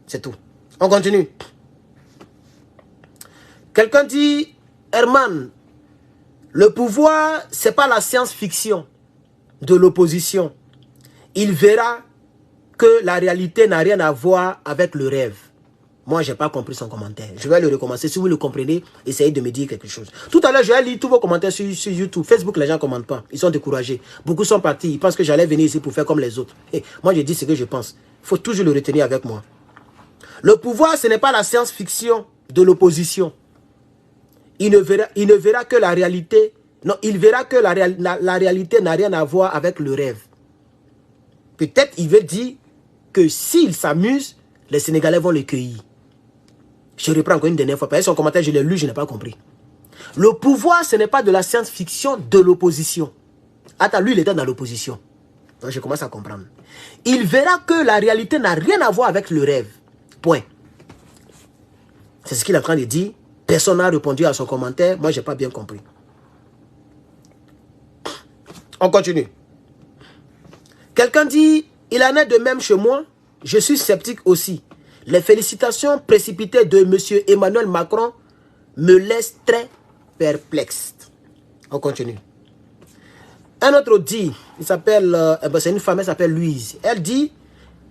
C'est tout. On continue. Quelqu'un dit, Herman, le pouvoir, c'est pas la science-fiction de l'opposition. Il verra que la réalité n'a rien à voir avec le rêve. Moi, je n'ai pas compris son commentaire. Je vais le recommencer. Si vous le comprenez, essayez de me dire quelque chose. Tout à l'heure, j'ai lu tous vos commentaires sur YouTube. Facebook, les gens ne commentent pas. Ils sont découragés. Beaucoup sont partis. Ils pensent que j'allais venir ici pour faire comme les autres. Et moi, je dis ce que je pense. Il faut toujours le retenir avec moi. Le pouvoir, ce n'est pas la science-fiction de l'opposition. Il ne verra que la réalité. Non, il verra que la réalité n'a rien à voir avec le rêve. Peut-être il veut dire que s'il s'amuse, les Sénégalais vont le cueillir. Je reprends encore une dernière fois. Parce que son commentaire, je l'ai lu, je n'ai pas compris. Le pouvoir, ce n'est pas de la science-fiction de l'opposition. Attends, lui, il était dans l'opposition. Donc, je commence à comprendre. Il verra que la réalité n'a rien à voir avec le rêve. Point. C'est ce qu'il est en train de dire. Personne n'a répondu à son commentaire. Moi, je n'ai pas bien compris. On continue. Quelqu'un dit, il en est de même chez moi. Je suis sceptique aussi. Les félicitations précipitées de M. Emmanuel Macron me laissent très perplexe. On continue. Un autre dit, il s'appelle, c'est une femme, elle s'appelle Louise. Elle dit,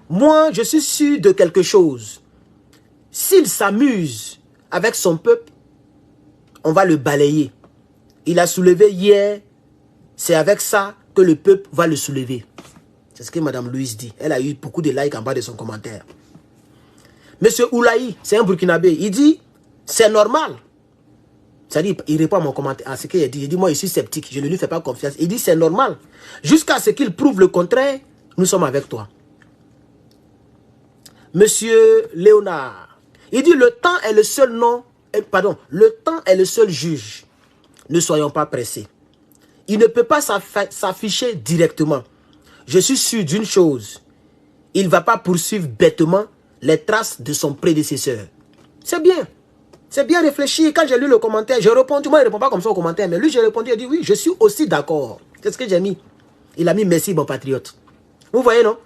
moi je suis sûr de quelque chose. S'il s'amuse avec son peuple, on va le balayer. Il a soulevé hier, c'est avec ça que le peuple va le soulever. C'est ce que Mme Louise dit. Elle a eu beaucoup de likes en bas de son commentaire. Monsieur Oulaï, c'est un Burkinabé, il dit, c'est normal. C'est-à-dire, il répond à mon commentaire, à ce qu'il a dit. Il dit, moi, je suis sceptique, je ne lui fais pas confiance. Il dit, c'est normal. Jusqu'à ce qu'il prouve le contraire, nous sommes avec toi. Monsieur Léonard, il dit, le temps est le seul nom, pardon, le temps est le seul juge. Ne soyons pas pressés. Il ne peut pas s'afficher directement. Je suis sûr d'une chose. Il ne va pas poursuivre bêtement les traces de son prédécesseur. C'est bien. C'est bien réfléchi. Quand j'ai lu le commentaire, j'ai répondu. Moi, il ne répond pas comme ça au commentaire. Mais lui, j'ai répondu. Il a dit oui, je suis aussi d'accord. C'est ce que j'ai mis. Il a mis merci, bon patriote. Vous voyez, non?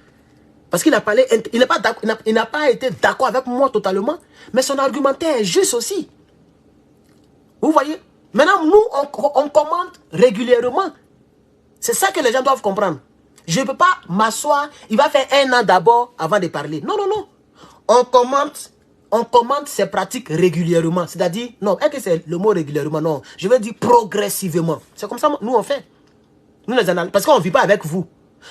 Parce qu'il a parlé, il n'a pas été d'accord avec moi totalement. Mais son argumentaire est juste aussi. Vous voyez? Maintenant, nous, on commente régulièrement. C'est ça que les gens doivent comprendre. Je ne peux pas m'asseoir. Il va faire 1 an d'abord avant de parler. Non, non, non. On commente ces pratiques régulièrement. C'est-à-dire, non, est-ce que c'est le mot régulièrement? Non, je veux dire progressivement. C'est comme ça nous on fait. Nous les analysons. Parce qu'on ne vit pas avec vous.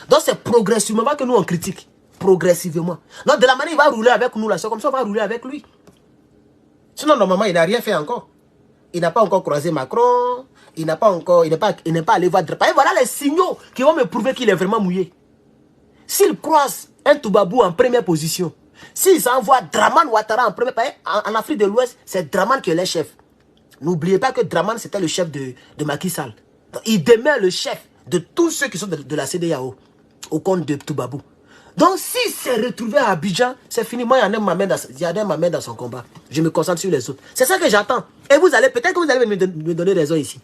Donc c'est progressivement que nous on critique. Progressivement. Donc de la manière il va rouler avec nous là, c'est comme ça on va rouler avec lui. Sinon normalement il n'a rien fait encore. Il n'a pas encore croisé Macron. Il n'est pas allé voir Draman. Voilà les signaux qui vont me prouver qu'il est vraiment mouillé. S'il croise un Toubabou en première position, s'ils envoient Draman Ouattara en premier, en Afrique de l'Ouest, c'est Draman qui est le chef. N'oubliez pas que Draman, c'était le chef de Macky Sall. Donc, il demeure le chef de tous ceux qui sont de la CEDEAO, au compte de Toubabou. Donc, s'il s'est retrouvé à Abidjan, c'est fini. Moi, il y en a ma main dans son combat. Je me concentre sur les autres. C'est ça que j'attends. Et vous allez, peut-être que vous allez me donner raison ici.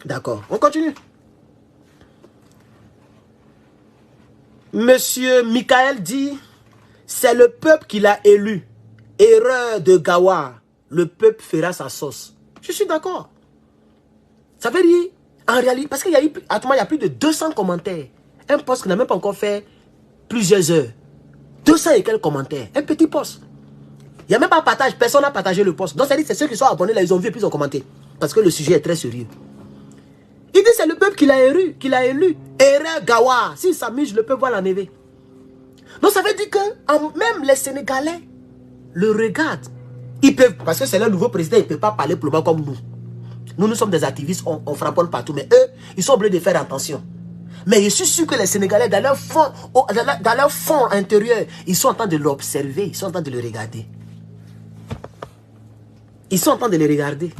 D'accord, on continue. Monsieur Michael dit... C'est le peuple qui l'a élu. Erreur de Gawar. Le peuple fera sa sauce. Je suis d'accord. Ça veut dire, en réalité, parce qu'il y a eu, il y a plus de 200 commentaires. Un post qui n'a même pas encore fait plusieurs heures. 200 et quelques commentaires. Un petit post. Il n'y a même pas de partage. Personne n'a partagé le post. Donc, ça dit, c'est ceux qui sont abonnés là, ils ont vu et puis ils ont commenté. Parce que le sujet est très sérieux. Il dit, c'est le peuple qui l'a élu. Erreur Gawar. S'il s'amuse, le peuple va l'enlever. Donc ça veut dire que même les Sénégalais le regardent. Ils peuvent, parce que c'est le nouveau président, il ne peut pas parler pour moi comme nous. Nous sommes des activistes, on frapponne partout. Mais eux, ils sont obligés de faire attention. Mais je suis sûr que les Sénégalais, dans leur fond intérieur, ils sont en train de l'observer, ils sont en train de le regarder. Ils sont en train de le regarder.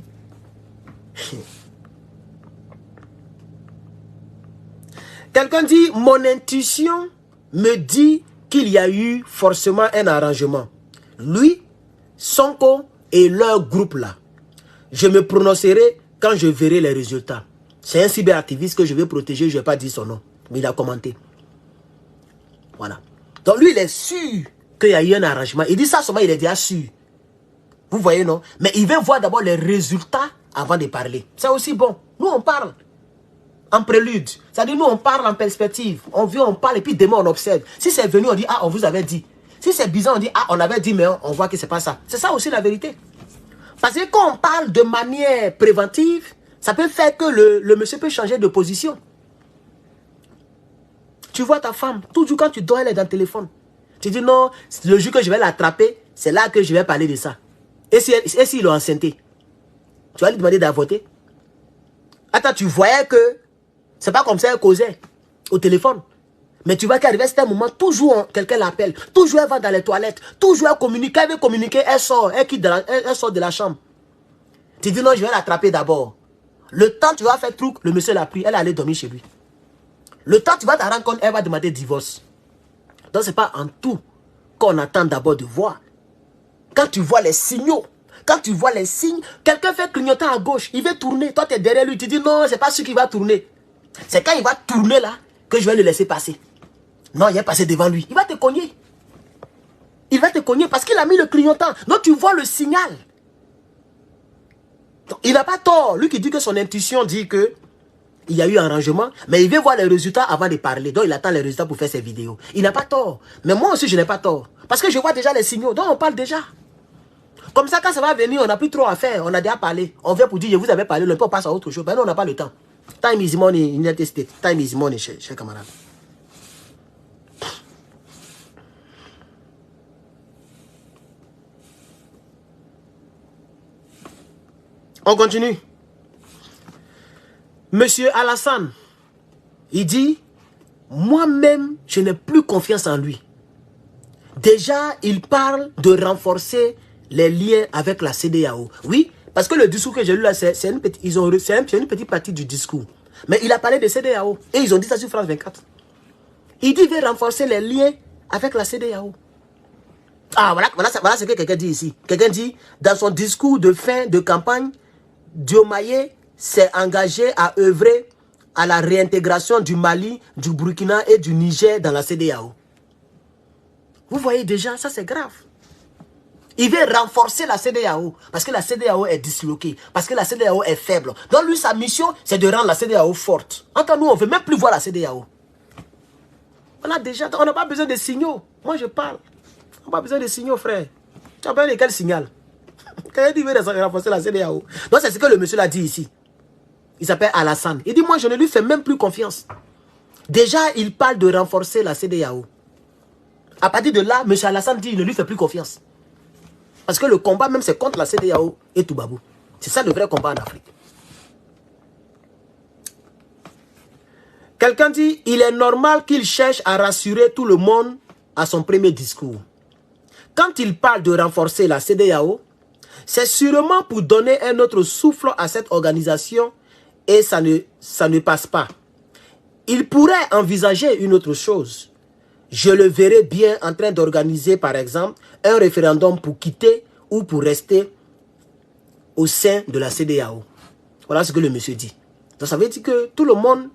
Quelqu'un dit, mon intuition me dit qu'il y a eu forcément un arrangement. Lui, Sonko et leur groupe là. Je me prononcerai quand je verrai les résultats. C'est un cyberactiviste que je vais protéger, je ne vais pas dire son nom. Mais il a commenté. Voilà. Donc lui, il est sûr qu'il y a eu un arrangement. Il dit ça seulement, il est déjà sûr. Vous voyez, non? Mais il veut voir d'abord les résultats avant de parler. C'est aussi bon. Nous, on parle. en prélude. C'est-à-dire, nous, on parle en perspective. On vient, on parle, et puis demain, on observe. Si c'est venu, on dit, ah, on vous avait dit. Si c'est bizarre, on dit, ah, on avait dit, mais on voit que c'est pas ça. C'est ça aussi la vérité. Parce que quand on parle de manière préventive, ça peut faire que le monsieur peut changer de position. Tu vois ta femme, toujours quand tu dors, elle est dans le téléphone. Tu dis non, le jour que je vais l'attraper, c'est là que je vais parler de ça. Et si l'ont enceinté, tu vas lui demander d'avorter. Attends, tu voyais que c'est pas comme ça qu'elle causait au téléphone. Mais tu vois qu'arriver à un moment, toujours quelqu'un l'appelle. Toujours elle va dans les toilettes. Toujours elle communique. Elle veut communiquer, elle sort. Elle sort de la chambre. Tu dis non, je vais l'attraper d'abord. Le temps tu vas faire truc, le monsieur l'a pris. Elle est allée dormir chez lui. Le temps tu vas te rendre compte, elle va demander divorce. Donc c'est pas en tout qu'on attend d'abord de voir. Quand tu vois les signaux, quand tu vois les signes, quelqu'un fait clignoter à gauche, il veut tourner. Toi tu es derrière lui, tu dis non, c'est pas sûr qu'il va tourner. C'est quand il va tourner là que je vais le laisser passer. Non, il est passé devant lui. Il va te cogner. Il va te cogner parce qu'il a mis le clignotant. Donc tu vois le signal. Donc, il n'a pas tort. Lui qui dit que son intuition dit que il y a eu un arrangement, mais il veut voir les résultats avant de parler. Donc il attend les résultats pour faire ses vidéos. Il n'a pas tort. Mais moi aussi je n'ai pas tort. Parce que je vois déjà les signaux. Donc on parle déjà. Comme ça quand ça va venir, on n'a plus trop à faire. On a déjà parlé. On vient pour dire, je vous avais parlé, le temps passe à autre chose. Ben non, on n'a pas le temps. Time is money in United States. Time is money, chers camarades. On continue. Monsieur Alassane, il dit, moi-même, je n'ai plus confiance en lui. Déjà, il parle de renforcer les liens avec la CEDEAO. Oui, parce que le discours que j'ai lu là, c'est une petite partie du discours. Mais il a parlé de CEDEAO. Et ils ont dit ça sur France 24. Il dit qu'il veut renforcer les liens avec la CEDEAO. Ah, voilà ce que quelqu'un dit ici. Quelqu'un dit, dans son discours de fin de campagne, Diomaye s'est engagé à œuvrer à la réintégration du Mali, du Burkina et du Niger dans la CEDEAO. Vous voyez déjà, ça c'est grave. Il veut renforcer la CEDEAO parce que la CEDEAO est disloquée, parce que la CEDEAO est faible. Donc lui, sa mission, c'est de rendre la CEDEAO forte. Entre nous, on ne veut même plus voir la CEDEAO. On a déjà, on n'a pas besoin de signaux. Moi, je parle. On n'a pas besoin de signaux, frère. Tu as besoin de quel signal? Quand il veut renforcer la CEDEAO. Donc c'est ce que le monsieur l'a dit ici. Il s'appelle Alassane. Il dit, moi, je ne lui fais même plus confiance. Déjà, il parle de renforcer la CEDEAO. À partir de là, M. Alassane dit, il ne lui fait plus confiance. Parce que le combat, même, c'est contre la CEDEAO et Toubabou. C'est ça le vrai combat en Afrique. Quelqu'un dit, il est normal qu'il cherche à rassurer tout le monde à son premier discours. Quand il parle de renforcer la CEDEAO, c'est sûrement pour donner un autre souffle à cette organisation et ça ne passe pas. Il pourrait envisager une autre chose. Je le verrai bien en train d'organiser, par exemple, un référendum pour quitter ou pour rester au sein de la CEDEAO. Voilà ce que le monsieur dit. Donc ça veut dire que tout le monde,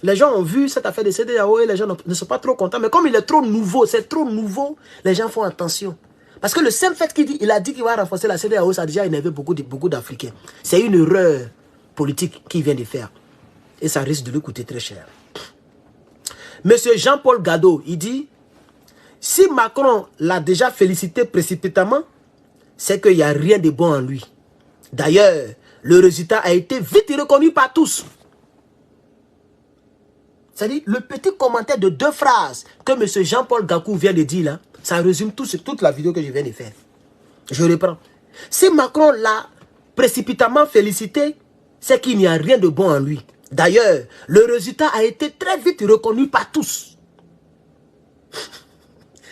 les gens ont vu cette affaire de CEDEAO et les gens ne sont pas trop contents. Mais comme il est trop nouveau, c'est trop nouveau, les gens font attention. Parce que le simple fait qu'il a dit qu'il va renforcer la CEDEAO, ça a déjà énervé beaucoup d'Africains. C'est une erreur politique qu'il vient de faire. Et ça risque de lui coûter très cher. Monsieur Jean-Paul Gadot, il dit, si Macron l'a déjà félicité précipitamment, c'est qu'il n'y a rien de bon en lui. D'ailleurs, le résultat a été vite reconnu par tous. C'est-à-dire, le petit commentaire de 2 phrases que monsieur Jean-Paul Gakou vient de dire là, ça résume toute la vidéo que je viens de faire. Je reprends. Si Macron l'a précipitamment félicité, c'est qu'il n'y a rien de bon en lui. D'ailleurs, le résultat a été très vite reconnu par tous.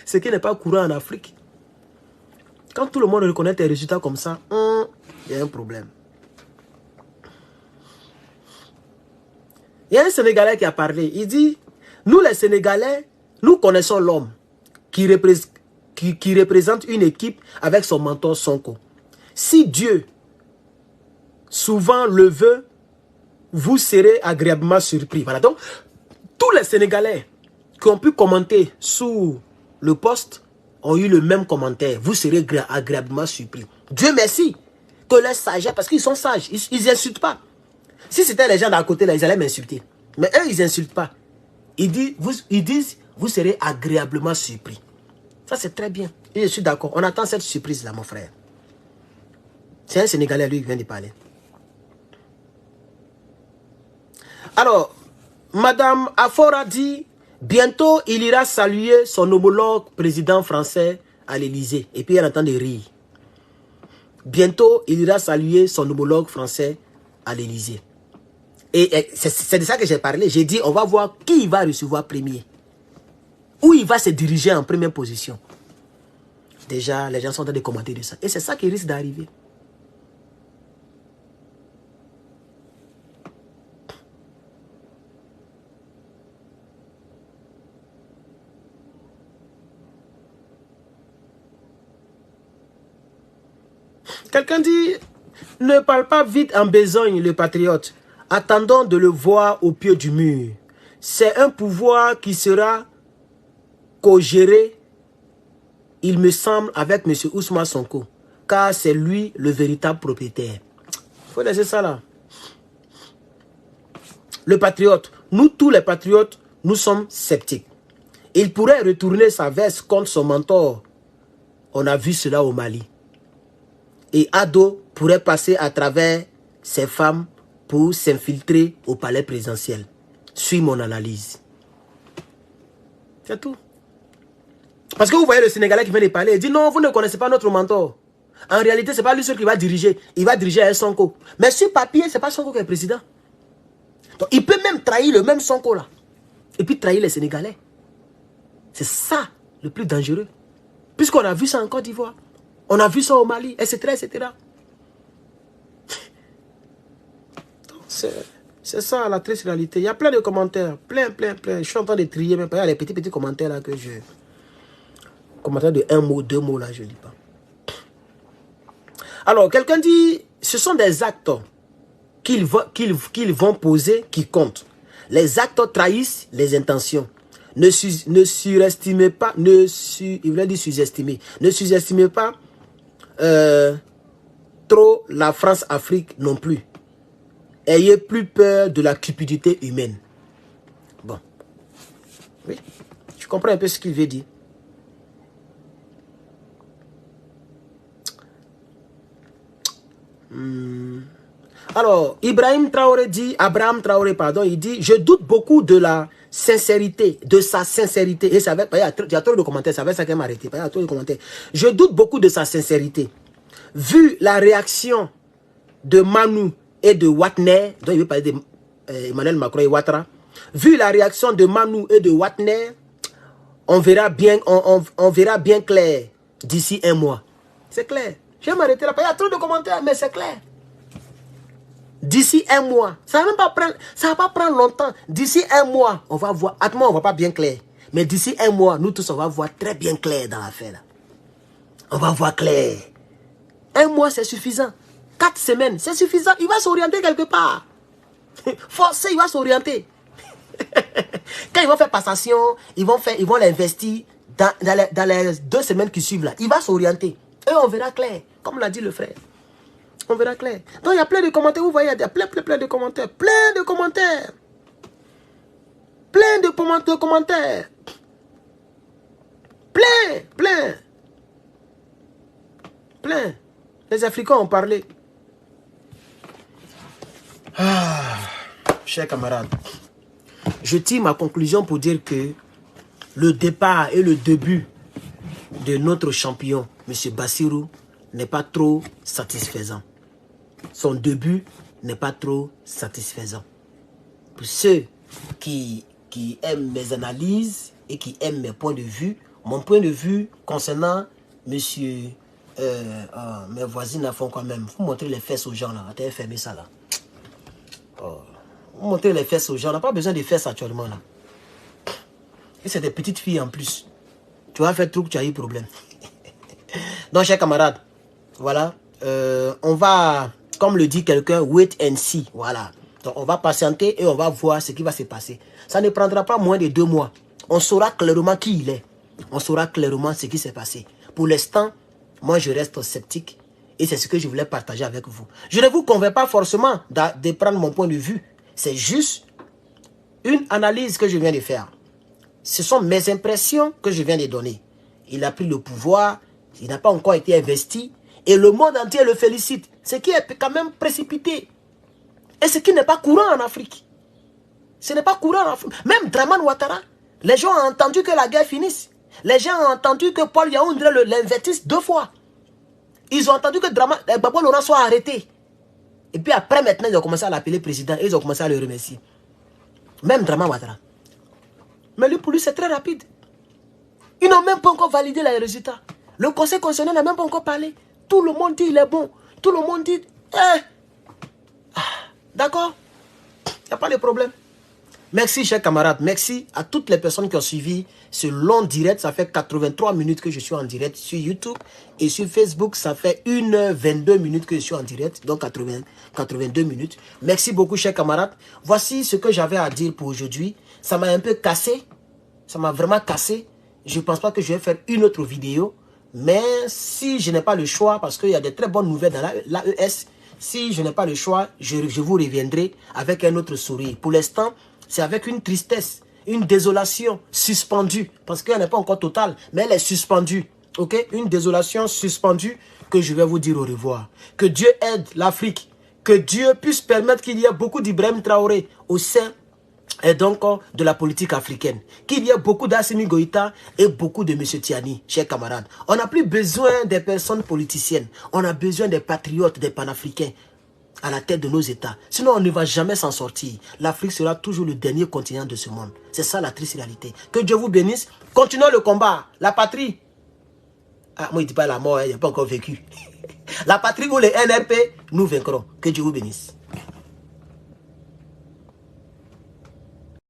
Ce qui n'est pas courant en Afrique. Quand tout le monde reconnaît tes résultats comme ça, il y a un problème. Il y a un Sénégalais qui a parlé. Il dit, nous les Sénégalais, nous connaissons l'homme qui représente une équipe avec son mentor Sonko. Si Dieu souvent le veut, vous serez agréablement surpris. Voilà, donc, tous les Sénégalais qui ont pu commenter sous le post ont eu le même commentaire. Vous serez agréablement surpris. Dieu merci que les sagesse, parce qu'ils sont sages, ils n'insultent pas. Si c'était les gens d'à côté, là, ils allaient m'insulter. Mais eux, ils n'insultent pas. Ils disent, vous serez agréablement surpris. Ça, c'est très bien. Et je suis d'accord. On attend cette surprise-là, mon frère. C'est un Sénégalais, lui, qui vient de parler. Alors, Madame Afora dit, bientôt, il ira saluer son homologue président français à l'Élysée. Et puis, elle entend des rires. Bientôt, il ira saluer son homologue français à l'Élysée. Et c'est de ça que j'ai parlé. J'ai dit, on va voir qui il va recevoir premier. Où il va se diriger en première position. Déjà, les gens sont en train de commenter de ça. Et c'est ça qui risque d'arriver. Quelqu'un dit, ne parle pas vite en besogne, le patriote. Attendons de le voir au pied du mur. C'est un pouvoir qui sera co-géré, il me semble, avec M. Ousmane Sonko. Car c'est lui le véritable propriétaire. Il faut laisser ça là. Le patriote, nous tous les patriotes, nous sommes sceptiques. Il pourrait retourner sa veste contre son mentor. On a vu cela au Mali. Et Ado pourrait passer à travers ces femmes pour s'infiltrer au palais présidentiel. Suis mon analyse. C'est tout. Parce que vous voyez le Sénégalais qui vient de parler, il dit non, vous ne connaissez pas notre mentor. En réalité, ce n'est pas lui seul qui va diriger. Il va diriger un Sonko. Mais sur papier, ce n'est pas Sonko qui est président. Donc, il peut même trahir le même Sonko là. Et puis trahir les Sénégalais. C'est ça le plus dangereux. Puisqu'on a vu ça en Côte d'Ivoire. On a vu ça au Mali, etc. etc. C'est ça la triste réalité. Il y a plein de commentaires. Plein. Je suis en train de trier. Même il y a les petits commentaires là que je... Commentaires de un mot, deux mots là, je ne lis pas. Alors, quelqu'un dit, ce sont des actes qu'ils vont poser qui comptent. Les actes trahissent les intentions. Ne surestimez pas, il voulait dire sous-estimer. Ne sous-estimez pas trop la France-Afrique non plus. Ayez plus peur de la cupidité humaine. Bon. Oui, je comprends un peu ce qu'il veut dire. Alors, Abraham Traoré, pardon, il dit, je doute beaucoup de la sincérité, de sa sincérité. Et ça va, il y a trop de commentaires, ça va ça qui m'a arrêté. Il y a trop de commentaires. Je doute beaucoup de sa sincérité. Vu la réaction de Manu et de Watner, dont il veut parler d'Emmanuel Macron et Ouattara, vu la réaction de Manu et de Watner, on verra bien clair d'ici un mois. C'est clair. Je vais m'arrêter là. Il y a trop de commentaires, mais c'est clair. D'ici un mois, ça va pas prendre longtemps. D'ici un mois, on va voir. À tout moment, on ne voit pas bien clair. Mais d'ici un mois, nous tous, on va voir très bien clair dans l'affaire. On va voir clair. Un mois, c'est suffisant. 4 semaines, c'est suffisant. Il va s'orienter quelque part. Forcé, il va s'orienter. Quand ils vont faire passation, ils vont l'investir dans les 2 semaines qui suivent là. Il va s'orienter. Et on verra clair, comme l'a dit le frère. On verra clair. Donc il y a plein de commentaires, vous voyez, il y a plein de commentaires. Plein de commentaires. Plein de commentaires. Plein. Les Africains ont parlé. Chers camarades, je tire ma conclusion pour dire que le départ et le début de notre champion, M. Bassirou, n'est pas trop satisfaisant. Son début n'est pas trop satisfaisant. Pour ceux qui aiment mes analyses et qui aiment mes points de vue, mon point de vue concernant monsieur... mes voisines font quand même. Vous montrez les fesses aux gens là. Attends, fermez ça là. Vous montrez les fesses aux gens. On n'a pas besoin de fesses actuellement là. Et c'est des petites filles en plus. Tu vas faire truc, tu as eu problème. Donc, chers camarades, voilà. On va, comme le dit quelqu'un, wait and see. Voilà. Donc, on va patienter et on va voir ce qui va se passer. Ça ne prendra pas moins de 2 mois. On saura clairement qui il est. On saura clairement ce qui s'est passé. Pour l'instant, moi, je reste sceptique. Et c'est ce que je voulais partager avec vous. Je ne vous convainc pas forcément de prendre mon point de vue. C'est juste une analyse que je viens de faire. Ce sont mes impressions que je viens de donner. Il a pris le pouvoir, il n'a pas encore été investi. Et le monde entier le félicite. Ce qui est quand même précipité. Et ce qui n'est pas courant en Afrique. Ce n'est pas courant en Afrique. Même Draman Ouattara, les gens ont entendu que la guerre finisse. Les gens ont entendu que Paul Yaoundé l'investisse 2 fois. Ils ont entendu que Gbagbo Laurent soit arrêté. Et puis après, maintenant, ils ont commencé à l'appeler président et ils ont commencé à le remercier. Même Draman Ouattara. Mais lui, pour lui, c'est très rapide. Ils n'ont même pas encore validé les résultats. Le Conseil constitutionnel n'a même pas encore parlé. Tout le monde dit il est bon. Tout le monde dit... D'accord. Il n'y a pas de problème. Merci, chers camarades. Merci à toutes les personnes qui ont suivi ce long direct. Ça fait 83 minutes que je suis en direct sur YouTube. Et sur Facebook, ça fait 1h22 minutes que je suis en direct. Donc 82 minutes. Merci beaucoup, chers camarades. Voici ce que j'avais à dire pour aujourd'hui. Ça m'a un peu cassé. Ça m'a vraiment cassé. Je ne pense pas que je vais faire une autre vidéo. Mais si je n'ai pas le choix, parce qu'il y a de très bonnes nouvelles dans l'AES, si je n'ai pas le choix, je vous reviendrai avec un autre sourire. Pour l'instant, c'est avec une tristesse, une désolation suspendue. Parce qu'elle n'est pas encore totale, mais elle est suspendue. Ok? Une désolation suspendue que je vais vous dire au revoir. Que Dieu aide l'Afrique. Que Dieu puisse permettre qu'il y ait beaucoup d'Ibrahim Traoré au sein et donc de la politique africaine. Qu'il y ait beaucoup d'Assimi Goïta et beaucoup de M. Tiani, chers camarades. On n'a plus besoin des personnes politiciennes. On a besoin des patriotes, des panafricains à la tête de nos États. Sinon, on ne va jamais s'en sortir. L'Afrique sera toujours le dernier continent de ce monde. C'est ça la triste réalité. Que Dieu vous bénisse. Continuons le combat. La patrie. Ah, moi, il ne dit pas la mort, il n'a pas encore vécu. La patrie ou les NRP, nous vaincrons. Que Dieu vous bénisse.